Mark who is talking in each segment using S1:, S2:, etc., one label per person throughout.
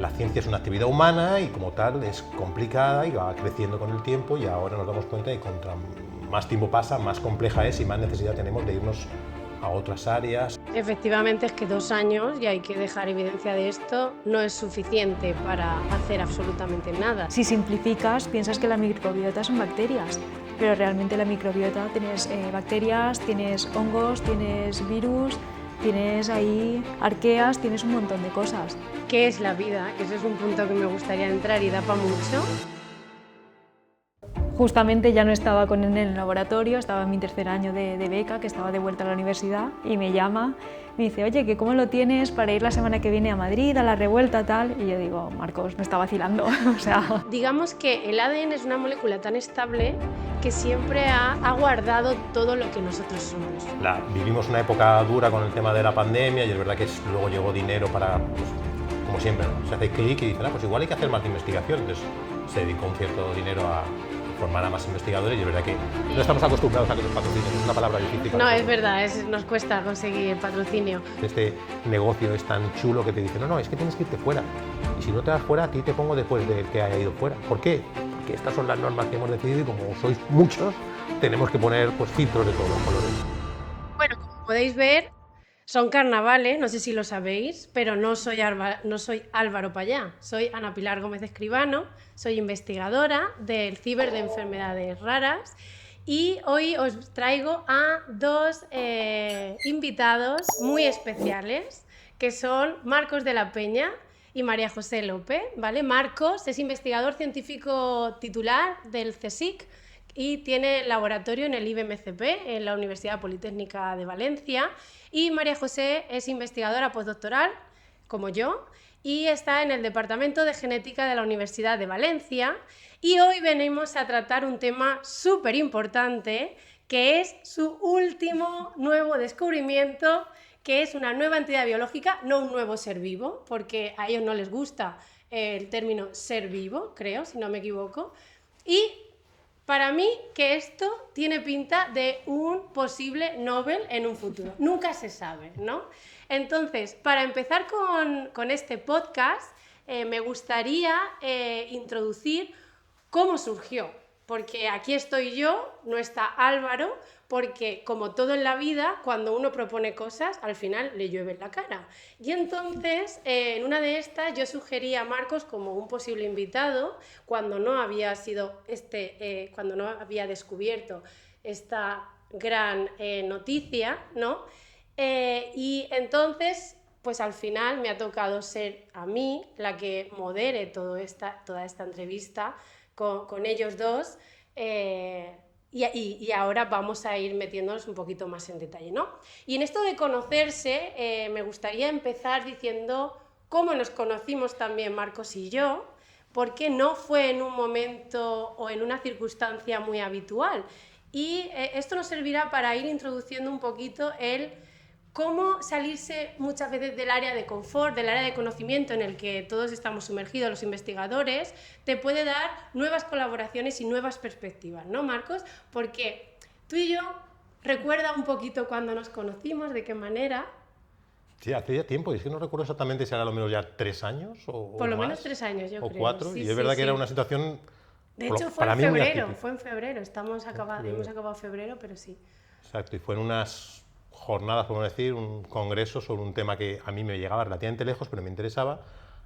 S1: La ciencia es una actividad humana y como tal es complicada y va creciendo con el tiempo, y ahora nos damos cuenta de que contra más tiempo pasa, más compleja es y más necesidad tenemos de irnos a otras áreas.
S2: Efectivamente, es que 2 años, y hay que dejar evidencia de esto, no es suficiente para hacer absolutamente nada.
S3: Si simplificas, piensas que la microbiota son bacterias, pero realmente la microbiota tienes bacterias, tienes hongos, tienes virus, tienes ahí arqueas, tienes un montón de cosas.
S2: ¿Qué es la vida? Que ese es un punto que me gustaría entrar y da para mucho.
S3: Justamente ya no estaba con él en el laboratorio, estaba en mi tercer año de beca, que estaba de vuelta a la universidad, y me llama, me dice, oye, ¿que cómo lo tienes para ir la semana que viene a Madrid, a la revuelta, tal? Y yo digo, Marcos, me está vacilando, o sea...
S2: Digamos que el ADN es una molécula tan estable que siempre ha guardado todo lo que nosotros somos.
S1: Vivimos una época dura con el tema de la pandemia y es verdad que luego llegó dinero para, pues, como siempre, ¿no? Se hace clic y dicen, pues igual hay que hacer más investigación. Entonces se dedicó un cierto dinero a formar a más investigadores y es verdad que no estamos acostumbrados a que los patrocinios, es una palabra difícil.
S2: No, es verdad, nos cuesta conseguir patrocinio.
S1: Este negocio es tan chulo que te dice, no, es que tienes que irte fuera. Y si no te vas fuera, a ti te pongo después de que haya ido fuera. ¿Por qué? Porque estas son las normas que hemos decidido y como sois muchos, tenemos que poner pues, filtros de todos los colores.
S2: Bueno, como podéis ver, son carnavales, no sé si lo sabéis, pero no soy Álvaro Payá, soy Ana Pilar Gómez Escribano, soy investigadora del Ciber de Enfermedades Raras y hoy os traigo a dos invitados muy especiales, que son Marcos de la Peña y María José López, ¿vale? Marcos es investigador científico titular del CSIC y tiene laboratorio en el IBMCP, en la Universidad Politécnica de Valencia, y María José es investigadora postdoctoral, como yo, y está en el Departamento de Genética de la Universidad de Valencia, y hoy venimos a tratar un tema súper importante, que es su último nuevo descubrimiento, que es una nueva entidad biológica, no un nuevo ser vivo, porque a ellos no les gusta el término ser vivo, creo, si no me equivoco, y para mí que esto tiene pinta de un posible Nobel en un futuro. Nunca se sabe, ¿no? Entonces, para empezar con este podcast, me gustaría introducir cómo surgió. Porque aquí estoy yo, no está Álvaro, porque como todo en la vida, cuando uno propone cosas, al final le llueve en la cara. Y entonces, en una de estas, yo sugerí a Marcos como un posible invitado, cuando no había cuando no había descubierto esta gran noticia, ¿no? Y entonces, pues al final me ha tocado ser a mí la que modere toda esta entrevista con ellos dos, y ahora vamos a ir metiéndonos un poquito más en detalle, ¿no? Y en esto de conocerse, me gustaría empezar diciendo cómo nos conocimos también Marcos y yo, porque no fue en un momento o en una circunstancia muy habitual. Y esto nos servirá para ir introduciendo un poquito el cómo salirse muchas veces del área de confort, del área de conocimiento en el que todos estamos sumergidos, los investigadores, te puede dar nuevas colaboraciones y nuevas perspectivas, ¿no, Marcos? Porque tú y yo, recuerda un poquito cuando nos conocimos, de qué manera.
S1: Sí, hace ya tiempo, y es que no recuerdo exactamente si era lo menos ya 3 años o
S2: Por lo
S1: más,
S2: menos 3 años, yo
S1: o
S2: creo.
S1: 4,
S2: Sí,
S1: y es
S2: sí,
S1: verdad que
S2: sí.
S1: era una situación
S2: De hecho,
S1: para mí muy atípica.
S2: fue en febrero, hemos acabado febrero, pero sí.
S1: Exacto, y fue en unas jornadas, podemos decir, un congreso sobre un tema que a mí me llegaba relativamente lejos, pero me interesaba,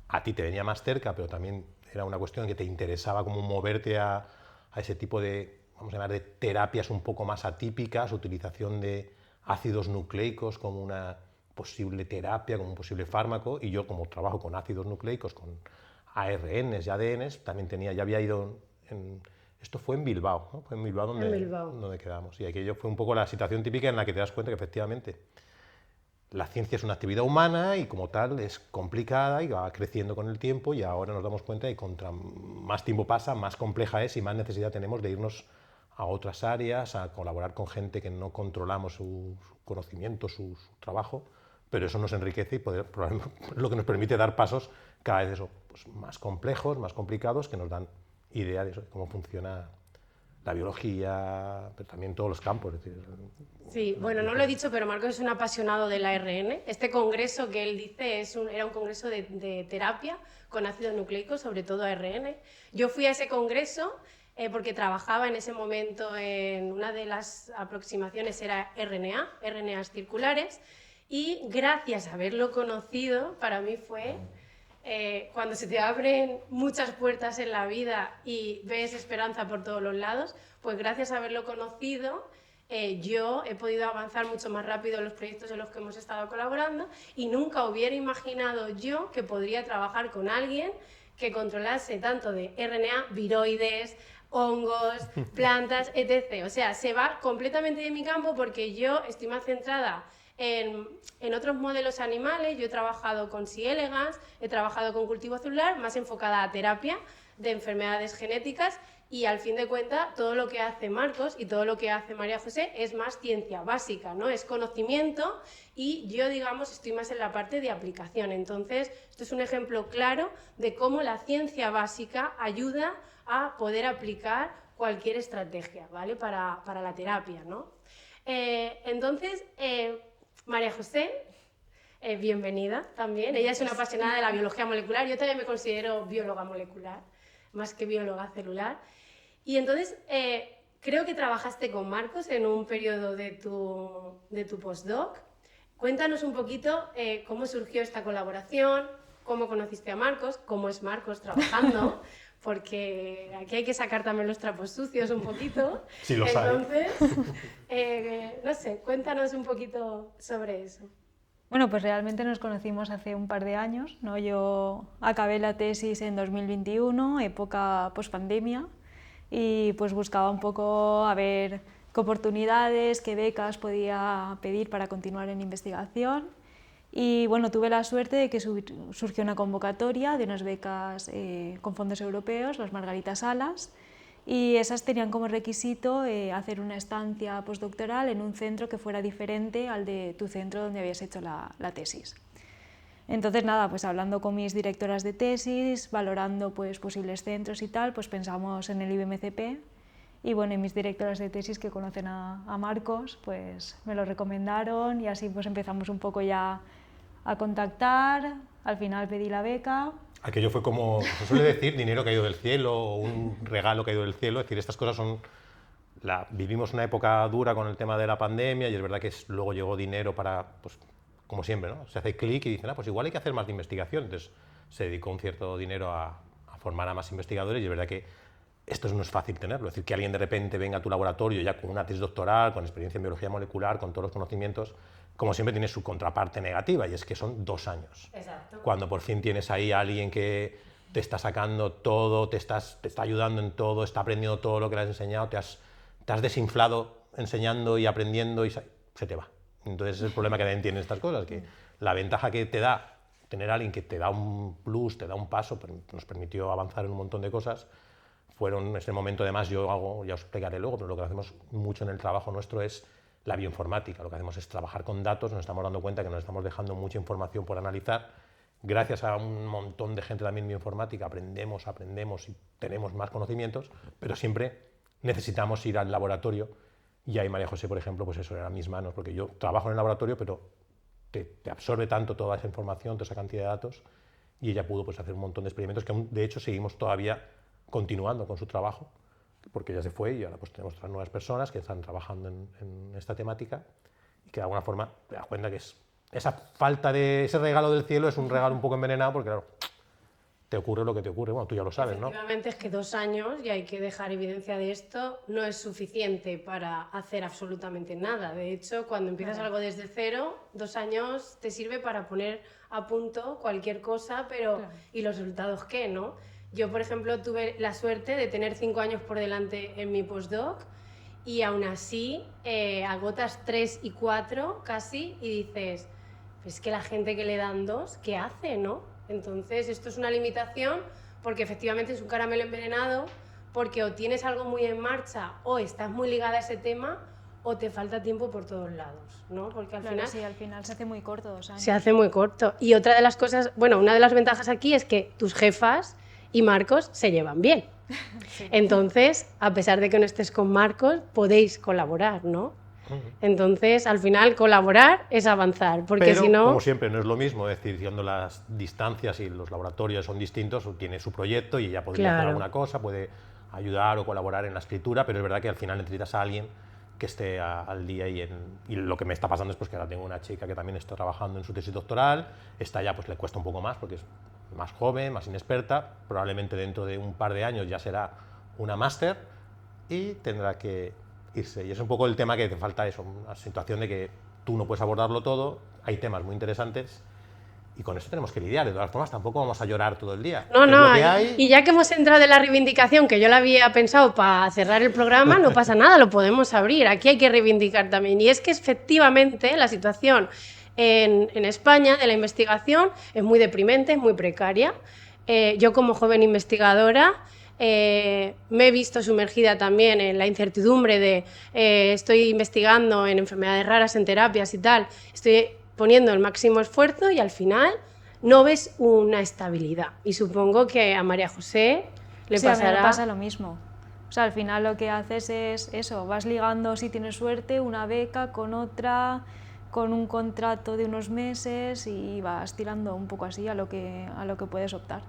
S1: a ti te venía más cerca, pero también era una cuestión que te interesaba como moverte a ese tipo de, vamos a llamar, de terapias un poco más atípicas, utilización de ácidos nucleicos como una posible terapia, como un posible fármaco, y yo como trabajo con ácidos nucleicos, con ARNs y ADNs, también ya había ido esto fue en Bilbao, ¿no? Fue en Bilbao donde quedamos. Y aquello fue un poco la situación típica en la que te das cuenta que efectivamente la ciencia es una actividad humana y como tal es complicada y va creciendo con el tiempo, y ahora nos damos cuenta de que contra más tiempo pasa, más compleja es y más necesidad tenemos de irnos a otras áreas, a colaborar con gente que no controlamos su conocimiento, su trabajo, pero eso nos enriquece y es lo que nos permite dar pasos cada vez pues, más complejos, más complicados, que nos dan idea de cómo funciona la biología, pero también todos los campos. Es decir,
S2: Sí, bueno, no lo he dicho, pero Marcos es un apasionado del ARN. Este congreso que él dice era un congreso de terapia con ácido nucleico, sobre todo ARN. Yo fui a ese congreso porque trabajaba en ese momento en una de las aproximaciones, era RNAs circulares, y gracias a haberlo conocido, para mí fue cuando se te abren muchas puertas en la vida y ves esperanza por todos los lados, pues gracias a haberlo conocido, yo he podido avanzar mucho más rápido en los proyectos en los que hemos estado colaborando, y nunca hubiera imaginado yo que podría trabajar con alguien que controlase tanto de RNA, viroides, hongos, plantas, etc. O sea, se va completamente de mi campo porque yo estoy más centrada en otros modelos animales. Yo he trabajado con C. elegans, he trabajado con cultivo celular, más enfocada a terapia de enfermedades genéticas, y al fin de cuentas todo lo que hace Marcos y todo lo que hace María José es más ciencia básica, ¿no? Es conocimiento, y yo, digamos, estoy más en la parte de aplicación. Entonces, esto es un ejemplo claro de cómo la ciencia básica ayuda a poder aplicar cualquier estrategia, ¿vale? Para la terapia, ¿no? Entonces, María José, bienvenida también. Ella es una apasionada de la biología molecular. Yo también me considero bióloga molecular, más que bióloga celular. Y entonces, creo que trabajaste con Marcos en un periodo de tu postdoc. Cuéntanos un poquito cómo surgió esta colaboración, cómo conociste a Marcos, cómo es Marcos trabajando, porque aquí hay que sacar también los trapos sucios un poquito.
S1: Sí, lo sabe.
S2: Entonces, no sé, cuéntanos un poquito sobre eso.
S3: Bueno, pues realmente nos conocimos hace un par de años, ¿no? Yo acabé la tesis en 2021, época pospandemia, y pues buscaba un poco a ver qué oportunidades, qué becas podía pedir para continuar en investigación. Y bueno, tuve la suerte de que surgió una convocatoria de unas becas con fondos europeos, las Margarita Salas, y esas tenían como requisito hacer una estancia postdoctoral en un centro que fuera diferente al de tu centro donde habías hecho la tesis. Entonces nada, pues hablando con mis directoras de tesis, valorando pues posibles centros y tal, pues pensamos en el IBMCP, y bueno, y mis directoras de tesis que conocen a Marcos, pues me lo recomendaron, y así pues empezamos un poco ya a contactar. Al final pedí la beca.
S1: Aquello fue como, se suele decir, dinero caído del cielo o un regalo caído del cielo. Es decir, estas cosas son... vivimos una época dura con el tema de la pandemia, y es verdad que luego llegó dinero para, pues, como siempre, ¿no? Se hace clic y dicen, pues igual hay que hacer más de investigación. Entonces se dedicó un cierto dinero a formar a más investigadores, y es verdad que esto no es fácil tenerlo. Es decir, que alguien de repente venga a tu laboratorio ya con una tesis doctoral, con experiencia en biología molecular, con todos los conocimientos, como siempre tiene su contraparte negativa, y es que son 2 años.
S2: Exacto.
S1: Cuando por fin tienes ahí a alguien que te está sacando todo, te está ayudando en todo, está aprendiendo todo lo que le has enseñado, te has desinflado enseñando y aprendiendo, y se te va. Entonces es el problema que también tienen estas cosas, que la ventaja que te da tener a alguien que te da un plus, te da un paso, nos permitió avanzar en un montón de cosas. En ese momento, además, ya os explicaré luego, pero lo que hacemos mucho en el trabajo nuestro es la bioinformática. Lo que hacemos es trabajar con datos, nos estamos dando cuenta que nos estamos dejando mucha información por analizar. Gracias a un montón de gente también en bioinformática aprendemos y tenemos más conocimientos, pero siempre necesitamos ir al laboratorio, y ahí María José, por ejemplo, pues eso era mis manos, porque yo trabajo en el laboratorio, pero te absorbe tanto toda esa información, toda esa cantidad de datos, y ella pudo pues hacer un montón de experimentos que aún, de hecho, seguimos todavía continuando con su trabajo, porque ella se fue, y ahora pues tenemos otras nuevas personas que están trabajando en esta temática, y que de alguna forma te das cuenta que esa falta de ese regalo del cielo es un regalo un poco envenenado, porque claro, te ocurre lo que te ocurre, bueno, tú ya lo sabes, ¿no?
S2: Efectivamente, es que 2 años, y hay que dejar evidencia de esto, no es suficiente para hacer absolutamente nada. De hecho, cuando empiezas algo desde cero, 2 años te sirve para poner a punto cualquier cosa, pero ¿y los resultados qué, no? Yo, por ejemplo, tuve la suerte de tener 5 años por delante en mi postdoc, y aún así agotas 3 y 4 casi, y dices, pues que la gente que le dan 2, ¿qué hace, no? Entonces, esto es una limitación, porque efectivamente es un caramelo envenenado, porque o tienes algo muy en marcha, o estás muy ligada a ese tema, o te falta tiempo por todos lados, ¿no? Porque al final...
S3: Sí, al final se hace muy corto 2 años.
S2: Se hace muy corto. Y otra de las cosas, bueno, una de las ventajas aquí es que tus jefas y Marcos se llevan bien.
S3: Sí.
S2: Entonces, a pesar de que no estés con Marcos, podéis colaborar, ¿no? Entonces, al final, colaborar es avanzar, porque
S1: Pero,
S2: si no...
S1: como siempre, no es lo mismo, es decir, siendo las distancias y los laboratorios son distintos, tiene su proyecto y ella podría hacer
S2: Claro.
S1: alguna cosa, puede ayudar o colaborar en la escritura, pero es verdad que al final necesitas a alguien que esté al día y lo que me está pasando es pues, que ahora tengo una chica que también está trabajando en su tesis doctoral, esta ya pues le cuesta un poco más porque es más joven, más inexperta, probablemente dentro de un par de años ya será una máster y tendrá que irse. Y es un poco el tema que te falta eso, una situación de que tú no puedes abordarlo todo, hay temas muy interesantes y con eso tenemos que lidiar. De todas formas, tampoco vamos a llorar todo el día.
S2: No,
S1: Es
S2: no,
S1: lo que hay.
S2: y ya que hemos entrado en la reivindicación, que yo la había pensado para cerrar el programa, no pasa nada, lo podemos abrir. Aquí hay que reivindicar también. Y es que efectivamente la situación en España de la investigación es muy deprimente, es muy precaria. Yo como joven investigadora me he visto sumergida también en la incertidumbre de estoy investigando en enfermedades raras, en terapias y tal, estoy poniendo el máximo esfuerzo y al final no ves una estabilidad. Y supongo que a María José le
S3: Sí, a mí
S2: pasará...
S3: me pasa lo mismo. O sea, al final lo que haces es eso, vas ligando, si tienes suerte, una beca con otra, con un contrato de unos meses y vas tirando un poco así a lo que puedes optar.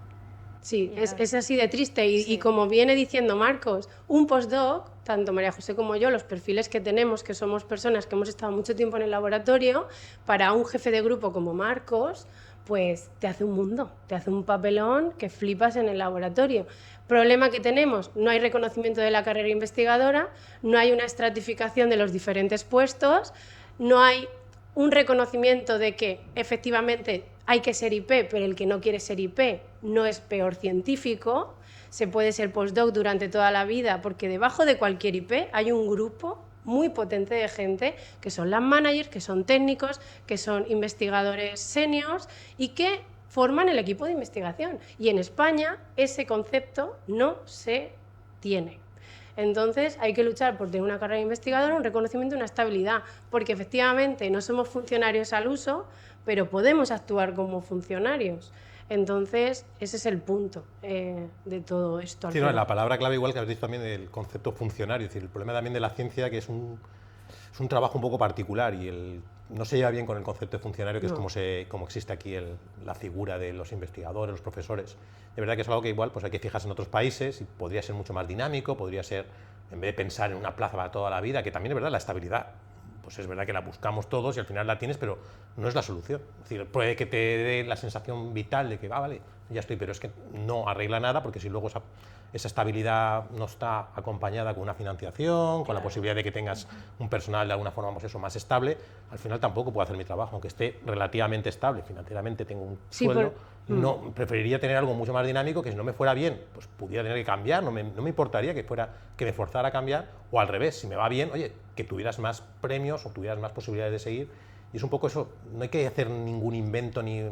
S2: Sí, es así de triste y como viene diciendo Marcos, un postdoc, tanto María José como yo, los perfiles que tenemos, que somos personas que hemos estado mucho tiempo en el laboratorio, para un jefe de grupo como Marcos, pues te hace un mundo, te hace un papelón que flipas en el laboratorio. Problema que tenemos, no hay reconocimiento de la carrera investigadora, no hay una estratificación de los diferentes puestos, no hay un reconocimiento de que efectivamente hay que ser IP, pero el que no quiere ser IP no es peor científico, se puede ser postdoc durante toda la vida, porque debajo de cualquier IP hay un grupo muy potente de gente que son lab managers, que son técnicos, que son investigadores seniors y que forman el equipo de investigación. Y en España ese concepto no se tiene. Entonces hay que luchar por tener una carrera investigadora, un reconocimiento y una estabilidad, porque efectivamente no somos funcionarios al uso, pero podemos actuar como funcionarios. Entonces ese es el punto de todo esto.
S1: Sí, no, la palabra clave igual que has dicho también del concepto funcionario, es decir, el problema también de la ciencia que es un trabajo un poco particular y no se lleva bien con el concepto de funcionario, que
S2: No.
S1: es como existe aquí la figura de los investigadores, los profesores. De verdad que es algo que igual pues hay que fijarse en otros países y podría ser mucho más dinámico, podría ser, en vez de pensar en una plaza para toda la vida, que también es verdad la estabilidad, pues es verdad que la buscamos todos y al final la tienes, pero no es la solución. Es decir, puede que te dé la sensación vital de que, vale, ya estoy, pero es que no arregla nada, porque si luego esa estabilidad no está acompañada con una financiación, con la posibilidad de que tengas un personal de alguna forma pues eso, más estable, al final tampoco puedo hacer mi trabajo, aunque esté relativamente estable, financieramente tengo un sueldo, no, preferiría tener algo mucho más dinámico, que si no me fuera bien, pues pudiera tener que cambiar, no me importaría que me forzara a cambiar, o al revés, si me va bien, oye, que tuvieras más premios o tuvieras más posibilidades de seguir. Y es un poco eso, no hay que hacer ningún invento, ni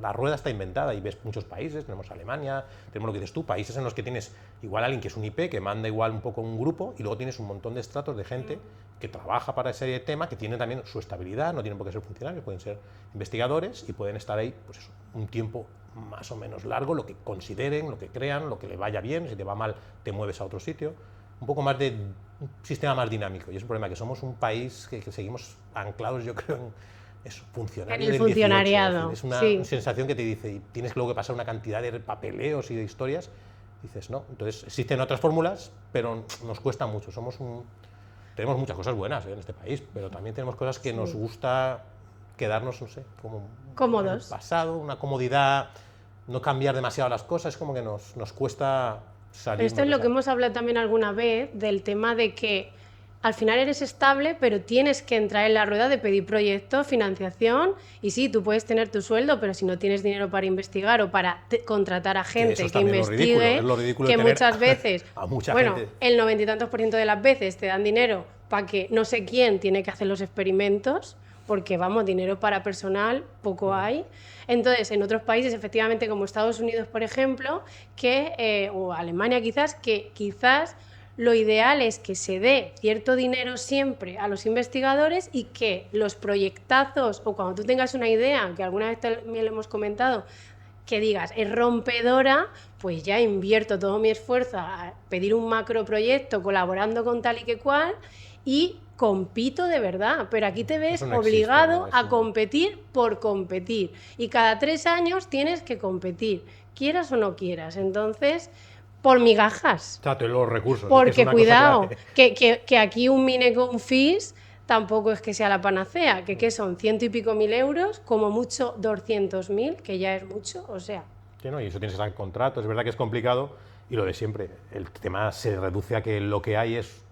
S1: la rueda está inventada y ves muchos países, tenemos Alemania, tenemos lo que dices tú, países en los que tienes igual alguien que es un IP, que manda igual un poco un grupo y luego tienes un montón de estratos de gente que trabaja para ese tema, que tiene también su estabilidad, no tienen por qué ser funcionarios, pueden ser investigadores y pueden estar ahí pues eso, un tiempo más o menos largo, lo que consideren, lo que crean, lo que le vaya bien, si te va mal te mueves a otro sitio, un poco más de un sistema más dinámico. Y es un problema que somos un país que seguimos anclados, yo creo, en eso, funcionario
S2: en el
S1: del 18.
S2: funcionariado.
S1: Es una
S2: Sí.
S1: sensación que te dice, y tienes luego que pasar una cantidad de papeleos y de historias, dices, no. Entonces, existen otras fórmulas, pero nos cuesta mucho. Tenemos muchas cosas buenas en este país, pero también tenemos cosas que nos gusta quedarnos, no sé, como
S2: Cómodos.
S1: en el pasado, una comodidad, no cambiar demasiado las cosas, como que nos cuesta salir.
S2: Pero esto es lo que hemos hablado también alguna vez, del tema de que al final eres estable, pero tienes que entrar en la rueda de pedir proyectos, financiación, y sí, tú puedes tener tu sueldo, pero si no tienes dinero para investigar o para contratar a gente que investigue,
S1: lo ridículo
S2: que
S1: de tener
S2: muchas veces,
S1: a mucha
S2: bueno,
S1: gente.
S2: el 90 y tantos % de las veces te dan dinero para que no sé quién tiene que hacer los experimentos, porque vamos, dinero para personal poco hay. Entonces, en otros países, efectivamente, como Estados Unidos, por ejemplo, o Alemania que quizás lo ideal es que se dé cierto dinero siempre a los investigadores y que los proyectazos, o cuando tú tengas una idea, que alguna vez también lo hemos comentado, que digas es rompedora, pues ya invierto todo mi esfuerzo a pedir un macroproyecto colaborando con tal y que cual y compito de verdad, pero aquí te ves
S1: Eso no
S2: obligado
S1: existe, ¿no?
S2: a competir por competir y cada 3 años tienes que competir, quieras o no quieras, entonces por migajas.
S1: O sea, todos los recursos. Es que
S2: Porque
S1: es una
S2: cuidado,
S1: cosa
S2: que aquí un Mineconfis tampoco es que sea la panacea, que son 100 y pico mil euros, como mucho 200.000, que ya es mucho, o sea.
S1: Sí, ¿no? Y eso tienes que sacar contrato, es verdad que es complicado y lo de siempre. El tema se reduce a que lo que hay es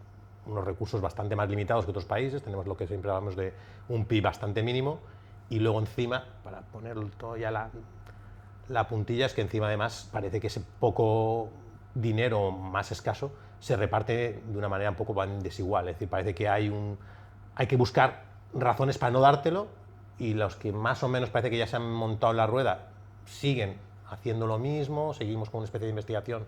S1: unos recursos bastante más limitados que otros países, tenemos lo que siempre hablamos de un PIB bastante mínimo y luego encima, para poner todo ya la puntilla, es que encima además parece que ese poco dinero más escaso se reparte de una manera un poco desigual, es decir, parece que hay que buscar razones para no dártelo y los que más o menos parece que ya se han montado en la rueda siguen haciendo lo mismo, seguimos con una especie de investigación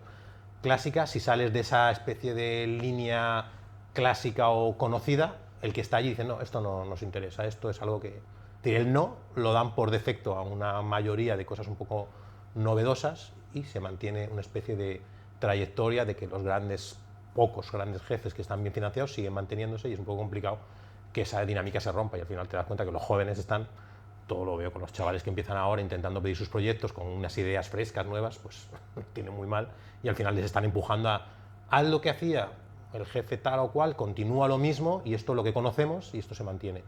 S1: clásica. Si sales de esa especie de línea clásica o conocida, el que está allí dice, no, esto no nos interesa, esto es algo que... El no lo dan por defecto a una mayoría de cosas un poco novedosas y se mantiene una especie de trayectoria de que los pocos grandes jefes que están bien financiados siguen manteniéndose y es un poco complicado que esa dinámica se rompa y al final te das cuenta que los jóvenes están, todo lo veo con los chavales que empiezan ahora intentando pedir sus proyectos con unas ideas frescas, nuevas, pues tienen muy mal y al final les están empujando a haz lo que hacía el jefe tal o cual, continúa lo mismo y esto es lo que conocemos y esto se mantiene.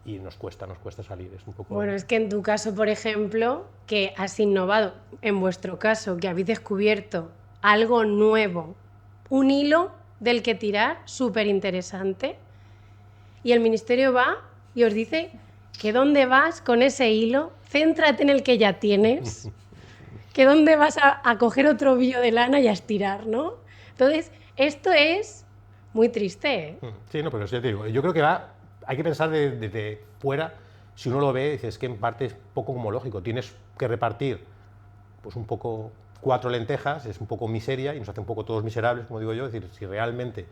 S1: Y nos cuesta salir, es un poco...
S2: Bueno, es que en tu caso, por ejemplo, que has innovado, en vuestro caso, que habéis descubierto algo nuevo, un hilo del que tirar, súper interesante, y el ministerio va y os dice que dónde vas con ese hilo, céntrate en el que ya tienes, que dónde vas a coger otro billo de lana y a estirar, ¿no? Entonces, esto es muy triste, ¿eh?
S1: Sí, no, pero ya te digo, yo creo que hay que pensar desde fuera, si uno lo ve, dices que en parte es poco como lógico, tienes que repartir pues un poco 4 lentejas, es un poco miseria y nos hace un poco todos miserables, como digo yo, es decir, si realmente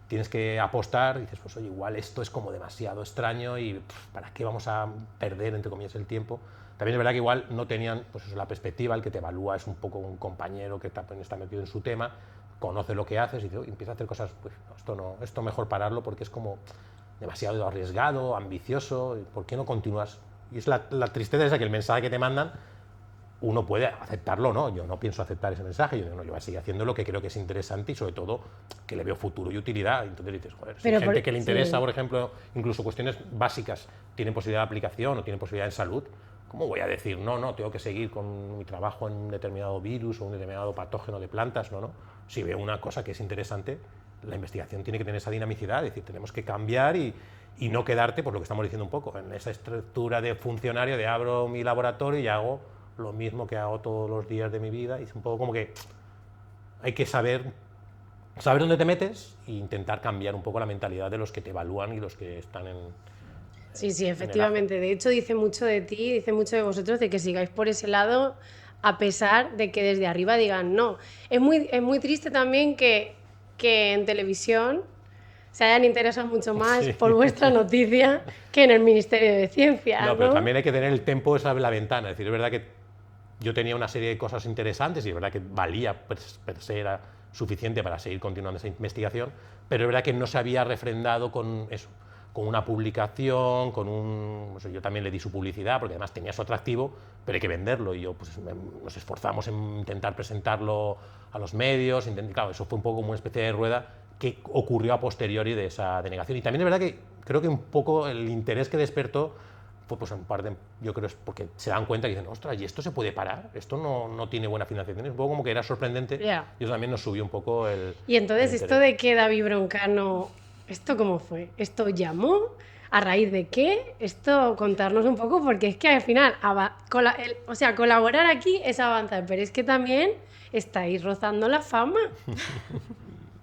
S1: tienes que apostar, dices, pues oye, igual esto es como demasiado extraño y ¿para qué vamos a perder, entre comillas, el tiempo? También es verdad que igual no tenían pues eso, la perspectiva, el que te evalúa es un poco un compañero que está metido en su tema, conoce lo que haces y dice, empieza a hacer cosas, pues no, esto mejor pararlo porque es como demasiado arriesgado, ambicioso, ¿por qué no continúas? Y es la tristeza esa que el mensaje que te mandan, uno puede aceptarlo o no, yo no pienso aceptar ese mensaje, yo voy a seguir haciendo lo que creo que es interesante y sobre todo que le veo futuro y utilidad, entonces dices, joder, si hay gente que le interesa, por ejemplo, incluso cuestiones básicas, tienen posibilidad de aplicación o tienen posibilidad en salud, ¿cómo voy a decir, no, tengo que seguir con mi trabajo en un determinado virus o un determinado patógeno de plantas? No. Si veo una cosa que es interesante, la investigación tiene que tener esa dinamicidad, es decir, tenemos que cambiar y no quedarte, por lo que estamos diciendo un poco, en esa estructura de funcionario de abro mi laboratorio y hago lo mismo que hago todos los días de mi vida, y es un poco como que hay que saber dónde te metes e intentar cambiar un poco la mentalidad de los que te evalúan y los que están en...
S2: Sí, efectivamente. De hecho, dice mucho de ti, dice mucho de vosotros, de que sigáis por ese lado, a pesar de que desde arriba digan no. Es muy triste también que en televisión se hayan interesado mucho más por vuestra noticia que en el Ministerio de Ciencia.
S1: No, pero también hay que tener el tempo, esa la ventana. Es decir, es verdad que yo tenía una serie de cosas interesantes y es verdad que valía, pues, per se era suficiente para seguir continuando esa investigación, pero es verdad que no se había refrendado con eso, con una publicación, yo también le di su publicidad, porque además tenía su atractivo, pero hay que venderlo, y yo pues nos esforzamos en intentar presentarlo a los medios, claro, eso fue un poco como una especie de rueda que ocurrió a posteriori de esa denegación. Y también es verdad que creo que un poco el interés que despertó fue pues en parte, yo creo es porque se dan cuenta y dicen, ostras, ¿y esto se puede parar? Esto no tiene buena financiación. Es un poco como que era sorprendente y eso también nos subió un poco el...
S2: Y entonces esto de que David Broncano, ¿esto cómo fue? ¿Esto llamó? ¿A raíz de qué? Esto contarnos un poco, porque es que al final, colaborar aquí es avanzar, pero es que también estáis rozando la fama,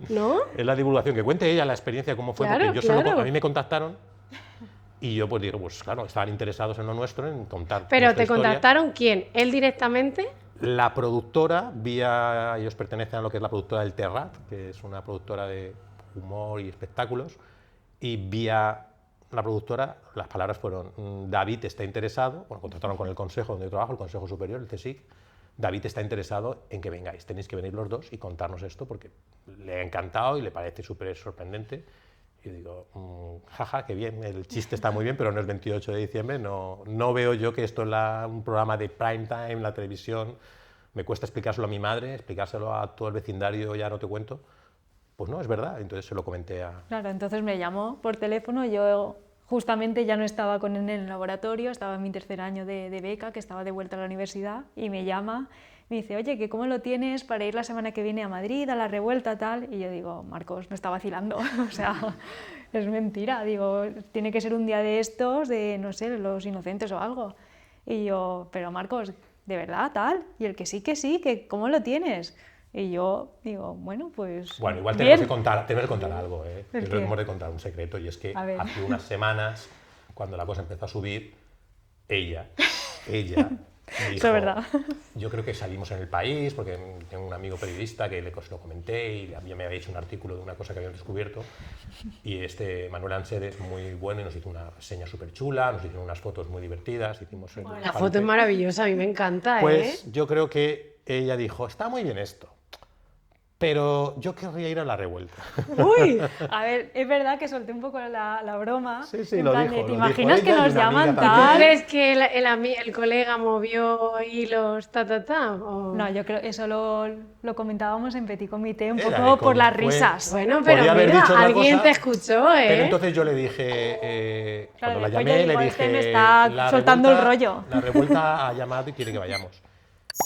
S2: ¿no?
S1: Es la divulgación, que cuente ella la experiencia, cómo fue,
S2: claro,
S1: porque a mí me contactaron y yo pues digo, pues claro, estaban interesados en lo nuestro, en contar.
S2: Pero ¿te
S1: historia.
S2: contactaron quién? ¿Él directamente?
S1: La productora, ellos pertenecen a lo que es la productora del Terrat, que es una productora de humor y espectáculos, y vía la productora, las palabras fueron, David está interesado, contactaron con el consejo donde yo trabajo, el Consejo Superior, el CSIC, David está interesado en que vengáis, tenéis que venir los dos y contarnos esto porque le ha encantado y le parece súper sorprendente. Y digo, jaja, qué bien, el chiste está muy bien, pero no es 28 de diciembre, no veo yo que esto es un programa de prime time, la televisión, me cuesta explicárselo a mi madre, explicárselo a todo el vecindario, ya no te cuento. Pues no, es verdad, entonces se lo comenté a...
S3: Claro, entonces me llamó por teléfono, yo justamente ya no estaba con él en el laboratorio, estaba en mi tercer año de beca, que estaba de vuelta a la universidad, y me llama, me dice, oye, que ¿cómo lo tienes para ir la semana que viene a Madrid, a la revuelta, tal? Y yo digo, Marcos, me está vacilando, o sea, es mentira, digo, tiene que ser un día de estos, de, no sé, Los Inocentes o algo. Y yo, pero Marcos, ¿de verdad, tal? Y el que sí, que ¿cómo lo tienes? Y yo digo, bueno, pues
S1: Bueno, igual
S3: bien.
S1: tenemos que contar algo, ¿eh? Yo creo que hemos de contar un secreto, y es que hace unas semanas, cuando la cosa empezó a subir, ella me dijo,
S3: Eso es verdad.
S1: yo creo que salimos en El País, porque tengo un amigo periodista que le lo comenté y yo me había hecho un artículo de una cosa que habían descubierto, y Manuel Ansed es muy bueno y nos hizo una reseña súper chula, nos hicieron unas fotos muy divertidas, hicimos...
S2: La foto es maravillosa, a mí me encanta,
S1: Pues yo creo que ella dijo, está muy bien esto, pero yo querría ir a la revuelta.
S3: Uy, a ver, es verdad que solté un poco la broma.
S1: Sí,
S3: en
S1: lo
S3: plan
S1: dijo.
S3: ¿te imaginas que
S1: ella y
S3: nos
S1: una amiga
S3: llaman
S1: también.
S2: ¿Tú
S3: tal?
S2: crees que el colega movió hilos o...?
S3: No, yo creo eso lo comentábamos en Petit Comité un
S1: Era
S3: poco
S1: que
S3: por las
S1: fue-
S3: risas.
S2: Bueno, pero
S1: Podía haber
S2: mira,
S1: dicho otra
S2: alguien
S1: cosa,
S2: te escuchó, ¿eh?
S1: Pero entonces yo le dije,
S3: Claro,
S1: cuando la
S3: después
S1: llamé,
S3: yo
S1: le
S3: digo,
S1: dije,
S3: este me está
S1: "La
S3: soltando el
S1: revuelta-
S3: rollo".
S1: La revuelta ha llamado y quiere que vayamos.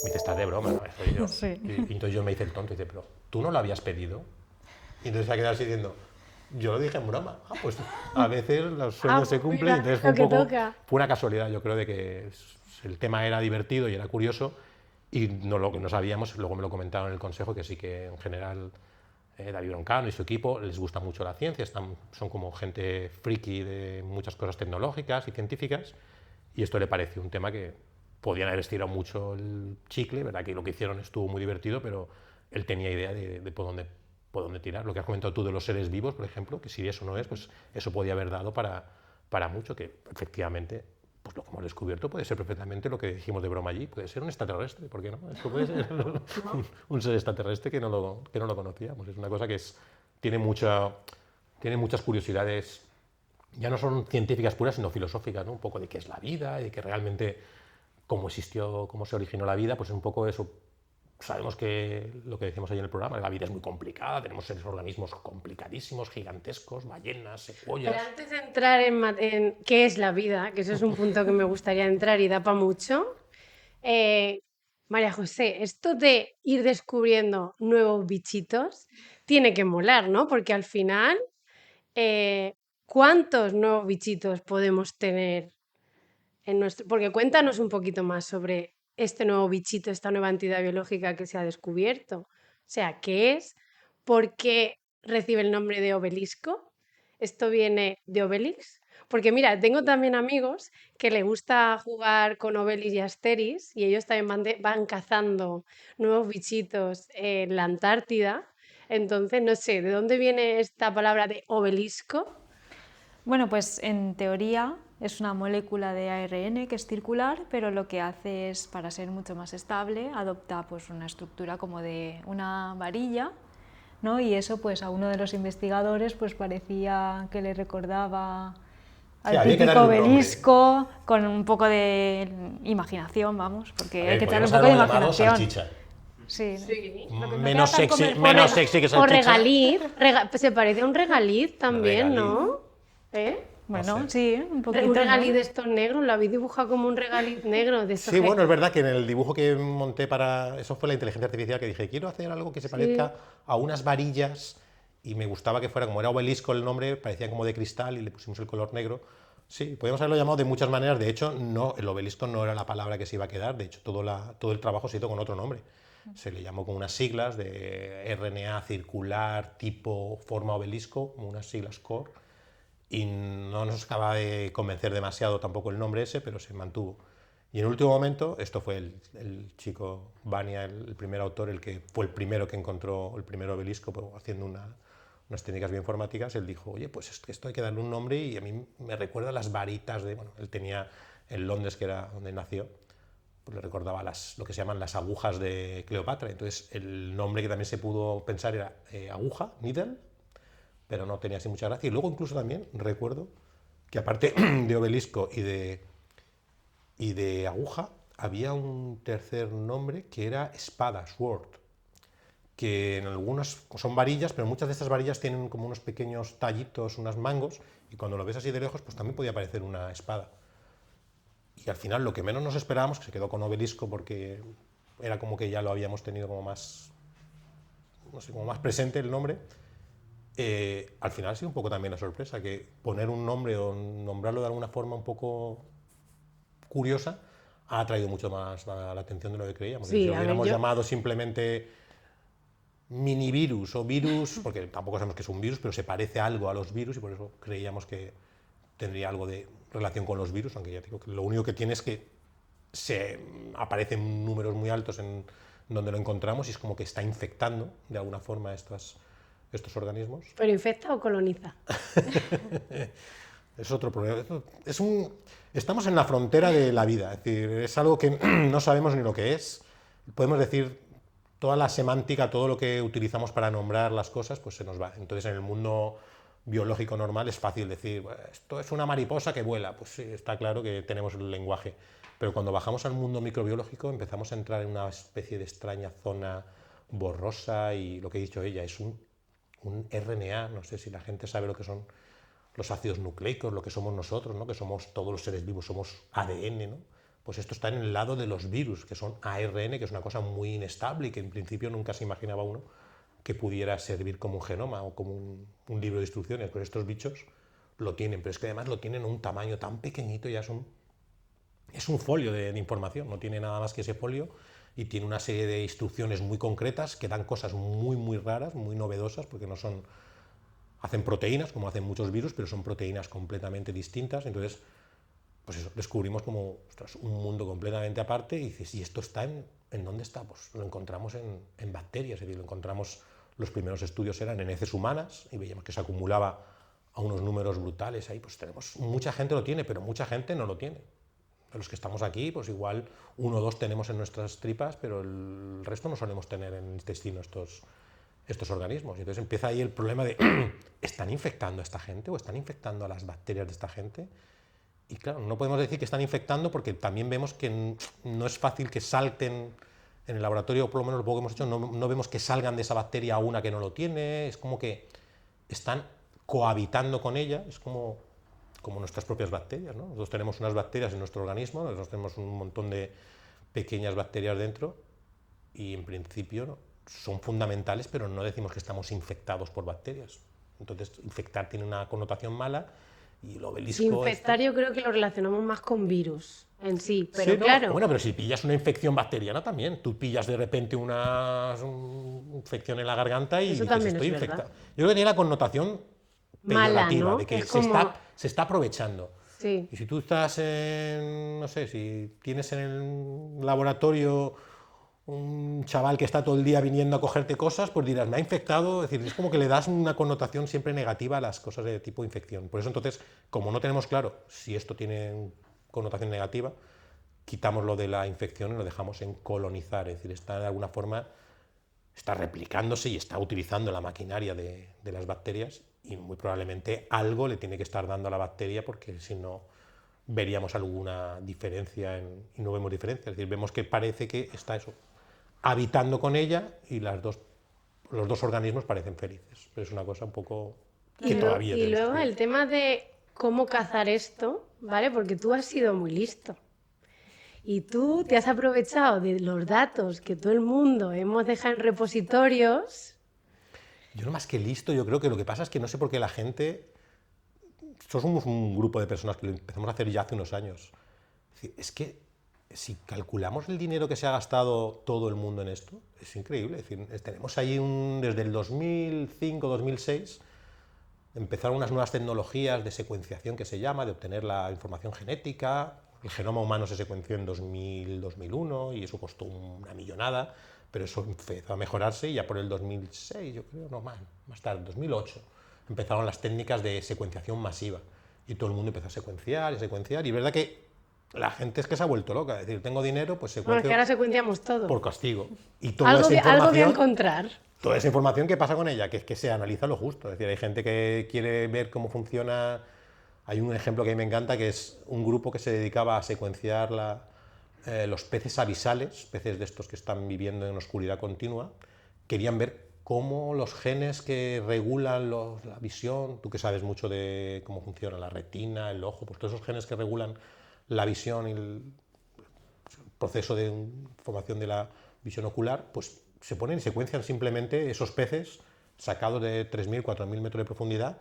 S1: Me dice, estás de broma, ¿no? Soy yo.
S3: Sí.
S1: Y entonces yo me hice el tonto y dice, pero ¿tú no lo habías pedido? Y entonces se ha quedado así diciendo, yo lo dije en broma. Ah, pues a veces los sueños se cumplen, y
S2: mira,
S1: entonces fue
S2: lo que
S1: un poco,
S2: toca.
S1: fue una casualidad, yo creo, de que el tema era divertido y era curioso, y no, lo que no sabíamos, luego me lo comentaron en el consejo, que sí que en general David Broncano y su equipo les gusta mucho la ciencia, son como gente friki de muchas cosas tecnológicas y científicas, y esto le pareció un tema que podían haber estirado mucho el chicle, ¿verdad? Que lo que hicieron estuvo muy divertido, pero él tenía idea de por dónde tirar. Lo que has comentado tú de los seres vivos, por ejemplo, que si eso no es, pues eso podía haber dado para mucho, que efectivamente, pues lo que hemos descubierto puede ser perfectamente lo que dijimos de broma allí, puede ser un extraterrestre, ¿por qué no? Eso puede ser un ser extraterrestre que no lo conocíamos. Es una cosa que tiene muchas curiosidades, ya no son científicas puras, sino filosóficas, ¿no? Un poco de qué es la vida y de que realmente cómo existió, cómo se originó la vida, pues es un poco eso. Sabemos que lo que decimos ahí en el programa, la vida es muy complicada, tenemos seres organismos complicadísimos, gigantescos, ballenas, secuoyas.
S2: Pero antes de entrar en qué es la vida, que eso es un punto que me gustaría entrar y da para mucho, María José, esto de ir descubriendo nuevos bichitos tiene que molar, ¿no? Porque al final, ¿cuántos nuevos bichitos podemos tener en nuestro...? Porque cuéntanos un poquito más sobre este nuevo bichito, esta nueva entidad biológica que se ha descubierto. O sea, ¿qué es? ¿Por qué recibe el nombre de obelisco? ¿Esto viene de Obelix? Porque mira, tengo también amigos que le gusta jugar con Obelix y Asterix y ellos también van cazando nuevos bichitos en la Antártida. Entonces, no sé, ¿de dónde viene esta palabra de obelisco?
S3: Bueno, pues en teoría es una molécula de ARN que es circular, pero lo que hace es, para ser mucho más estable, adopta pues una estructura como de una varilla, ¿no? Y eso pues a uno de los investigadores pues parecía que le recordaba
S1: Sí,
S3: al
S1: había que
S3: típico
S1: darle un nombre.
S3: obelisco, con un poco de imaginación, vamos, porque hay que echarle
S1: Podríamos
S3: un poco de
S1: haberlo llamado
S3: imaginación.
S1: salchicha.
S3: Sí. Lo que no
S1: Menos
S3: queda tan
S1: sexy,
S3: comer-
S1: menos sexy que
S2: O
S1: salchicha.
S2: regaliz, se parece a un regaliz también,
S1: Regaliz.
S2: ¿no? ¿Eh?
S3: Bueno,
S1: No sé.
S3: sí, un poquito,
S2: Un
S3: ¿no?
S2: regaliz de estos negros, lo habéis dibujado como un regaliz negro de estos
S1: Sí, bueno, es verdad que en el dibujo que monté para... Eso fue la inteligencia artificial, que dije, quiero hacer algo que se parezca a unas varillas, y me gustaba que fuera, como era obelisco el nombre, parecía como de cristal y le pusimos el color negro. Sí, podemos haberlo llamado de muchas maneras. De hecho, no, el obelisco no era la palabra que se iba a quedar. De hecho, todo el trabajo se hizo con otro nombre. Se le llamó con unas siglas de RNA circular tipo forma obelisco, como unas siglas core. Y no nos acaba de convencer demasiado tampoco el nombre ese, pero se mantuvo. Y en último momento, esto fue el chico Bania, el primer autor, el que fue el primero que encontró el primer obelisco haciendo unas técnicas bioinformáticas. Él dijo, oye, pues esto hay que darle un nombre, y a mí me recuerda a las varitas de... Bueno, él tenía en Londres, que era donde nació, pues le recordaba lo que se llaman las agujas de Cleopatra. Entonces el nombre que también se pudo pensar era aguja, needle, pero no tenía así mucha gracia. Y luego incluso también recuerdo que aparte de obelisco y de aguja, había un tercer nombre que era espada, sword, que en algunas son varillas, pero muchas de estas varillas tienen como unos pequeños tallitos, unos mangos, y cuando lo ves así de lejos, pues también podía parecer una espada. Y al final lo que menos nos esperábamos, que se quedó con obelisco porque era como que ya lo habíamos tenido como más, no sé, como más presente el nombre, al final ha sido un poco también la sorpresa, que poner un nombre o nombrarlo de alguna forma un poco curiosa ha atraído mucho más la atención de lo que creíamos.
S2: Sí,
S1: Si lo
S2: a ver,
S1: hubiéramos
S2: yo...
S1: llamado simplemente minivirus o virus, porque tampoco sabemos que es un virus, pero se parece algo a los virus y por eso creíamos que tendría algo de relación con los virus, aunque ya digo que lo único que tiene es que se aparecen números muy altos en donde lo encontramos y es como que está infectando de alguna forma estos organismos.
S2: ¿Pero infecta o coloniza?
S1: Es otro problema. Estamos en la frontera de la vida, es decir, es algo que no sabemos ni lo que es. Podemos decir, toda la semántica, todo lo que utilizamos para nombrar las cosas, pues se nos va. Entonces, en el mundo biológico normal es fácil decir, bueno, esto es una mariposa que vuela. Pues sí, está claro que tenemos el lenguaje. Pero cuando bajamos al mundo microbiológico empezamos a entrar en una especie de extraña zona borrosa y lo que he dicho ella, es un RNA, no sé si la gente sabe lo que son los ácidos nucleicos, lo que somos nosotros, ¿no? Que somos todos los seres vivos, somos ADN, ¿no? Pues esto está en el lado de los virus, que son ARN, que es una cosa muy inestable y que en principio nunca se imaginaba uno que pudiera servir como un genoma o como un libro de instrucciones. Pues estos bichos lo tienen, pero es que además lo tienen a un tamaño tan pequeñito, ya es un folio de información, no tiene nada más que ese folio y tiene una serie de instrucciones muy concretas que dan cosas muy, muy raras, muy novedosas, porque no son... Hacen proteínas, como hacen muchos virus, pero son proteínas completamente distintas. Entonces, pues eso, descubrimos como ostras, un mundo completamente aparte y dices, ¿y esto está en dónde está? Pues lo encontramos en bacterias, es decir, lo encontramos, los primeros estudios eran en heces humanas y veíamos que se acumulaba a unos números brutales ahí. Pues tenemos, mucha gente lo tiene, pero mucha gente no lo tiene. De los que estamos aquí, pues igual 1 o 2 tenemos en nuestras tripas, pero el resto no solemos tener en el intestino estos organismos. Y entonces empieza ahí el problema de, ¿están infectando a esta gente o están infectando a las bacterias de esta gente? Y claro, no podemos decir que están infectando porque también vemos que no es fácil que salten en el laboratorio, o por lo menos lo poco que hemos hecho, no vemos que salgan de esa bacteria a una que no lo tiene, es como que están cohabitando con ella, es como nuestras propias bacterias, ¿no? Nosotros tenemos unas bacterias en nuestro organismo, nosotros tenemos un montón de pequeñas bacterias dentro y en principio ¿no? son fundamentales, pero no decimos que estamos infectados por bacterias. Entonces, infectar tiene una connotación mala y el obelisco...
S2: Infectar yo creo que lo relacionamos más con virus en sí, pero
S1: sí, ¿no?
S2: claro...
S1: Bueno, pero si pillas una infección bacteriana también, tú pillas de repente una infección en la garganta y
S2: Eso
S1: dices, estoy infectado. Yo creo que tiene la connotación peyorativa,
S2: mala, ¿no?
S1: de que
S2: como...
S1: se está aprovechando.
S2: Sí.
S1: Y si tú estás en, no sé, si tienes en el laboratorio un chaval que está todo el día viniendo a cogerte cosas, pues dirás, me ha infectado, es decir, es como que le das una connotación siempre negativa a las cosas de tipo infección. Por eso entonces, como no tenemos claro si esto tiene connotación negativa, quitamos lo de la infección y lo dejamos en colonizar, es decir, está de alguna forma, está replicándose y está utilizando la maquinaria de las bacterias y muy probablemente algo le tiene que estar dando a la bacteria porque si no veríamos alguna diferencia y no vemos diferencia, es decir, vemos que parece que está eso, habitando con ella y los dos organismos parecen felices, pero es una cosa un poco que todavía...
S2: Y luego el tema de cómo cazar esto, ¿vale? Porque tú has sido muy listo. Y tú te has aprovechado de los datos que todo el mundo hemos dejado en repositorios.
S1: Yo no más que listo, yo creo que lo que pasa es que no sé por qué la gente... Somos un grupo de personas que lo empezamos a hacer ya hace unos años. Es que si calculamos el dinero que se ha gastado todo el mundo en esto, es increíble. Es decir, tenemos ahí desde el 2005, 2006, empezaron unas nuevas tecnologías de secuenciación que se llama, de obtener la información genética. El genoma humano se secuenció en 2000, 2001 y eso costó una millonada, pero eso empezó a mejorarse y ya por el 2006, yo creo, no más tarde, 2008, empezaron las técnicas de secuenciación masiva y todo el mundo empezó a secuenciar y es verdad que la gente es que se ha vuelto loca. Es decir, tengo dinero, pues
S2: Bueno, es que
S1: secuencio
S2: ahora secuenciamos todo.
S1: por castigo. Y toda
S2: Algo
S1: esa
S2: algo voy a
S1: información,
S2: encontrar.
S1: toda esa información, ¿qué pasa con ella? Que es que se analiza lo justo. Es decir, hay gente que quiere ver cómo funciona. Hay un ejemplo que a mí me encanta, que es un grupo que se dedicaba a secuenciar los peces abisales, peces de estos que están viviendo en oscuridad continua. Querían ver cómo los genes que regulan la visión, tú que sabes mucho de cómo funciona la retina, el ojo, pues todos esos genes que regulan la visión y el proceso de formación de la visión ocular, pues se ponen y secuencian simplemente esos peces sacados de 3.000, 4.000 metros de profundidad,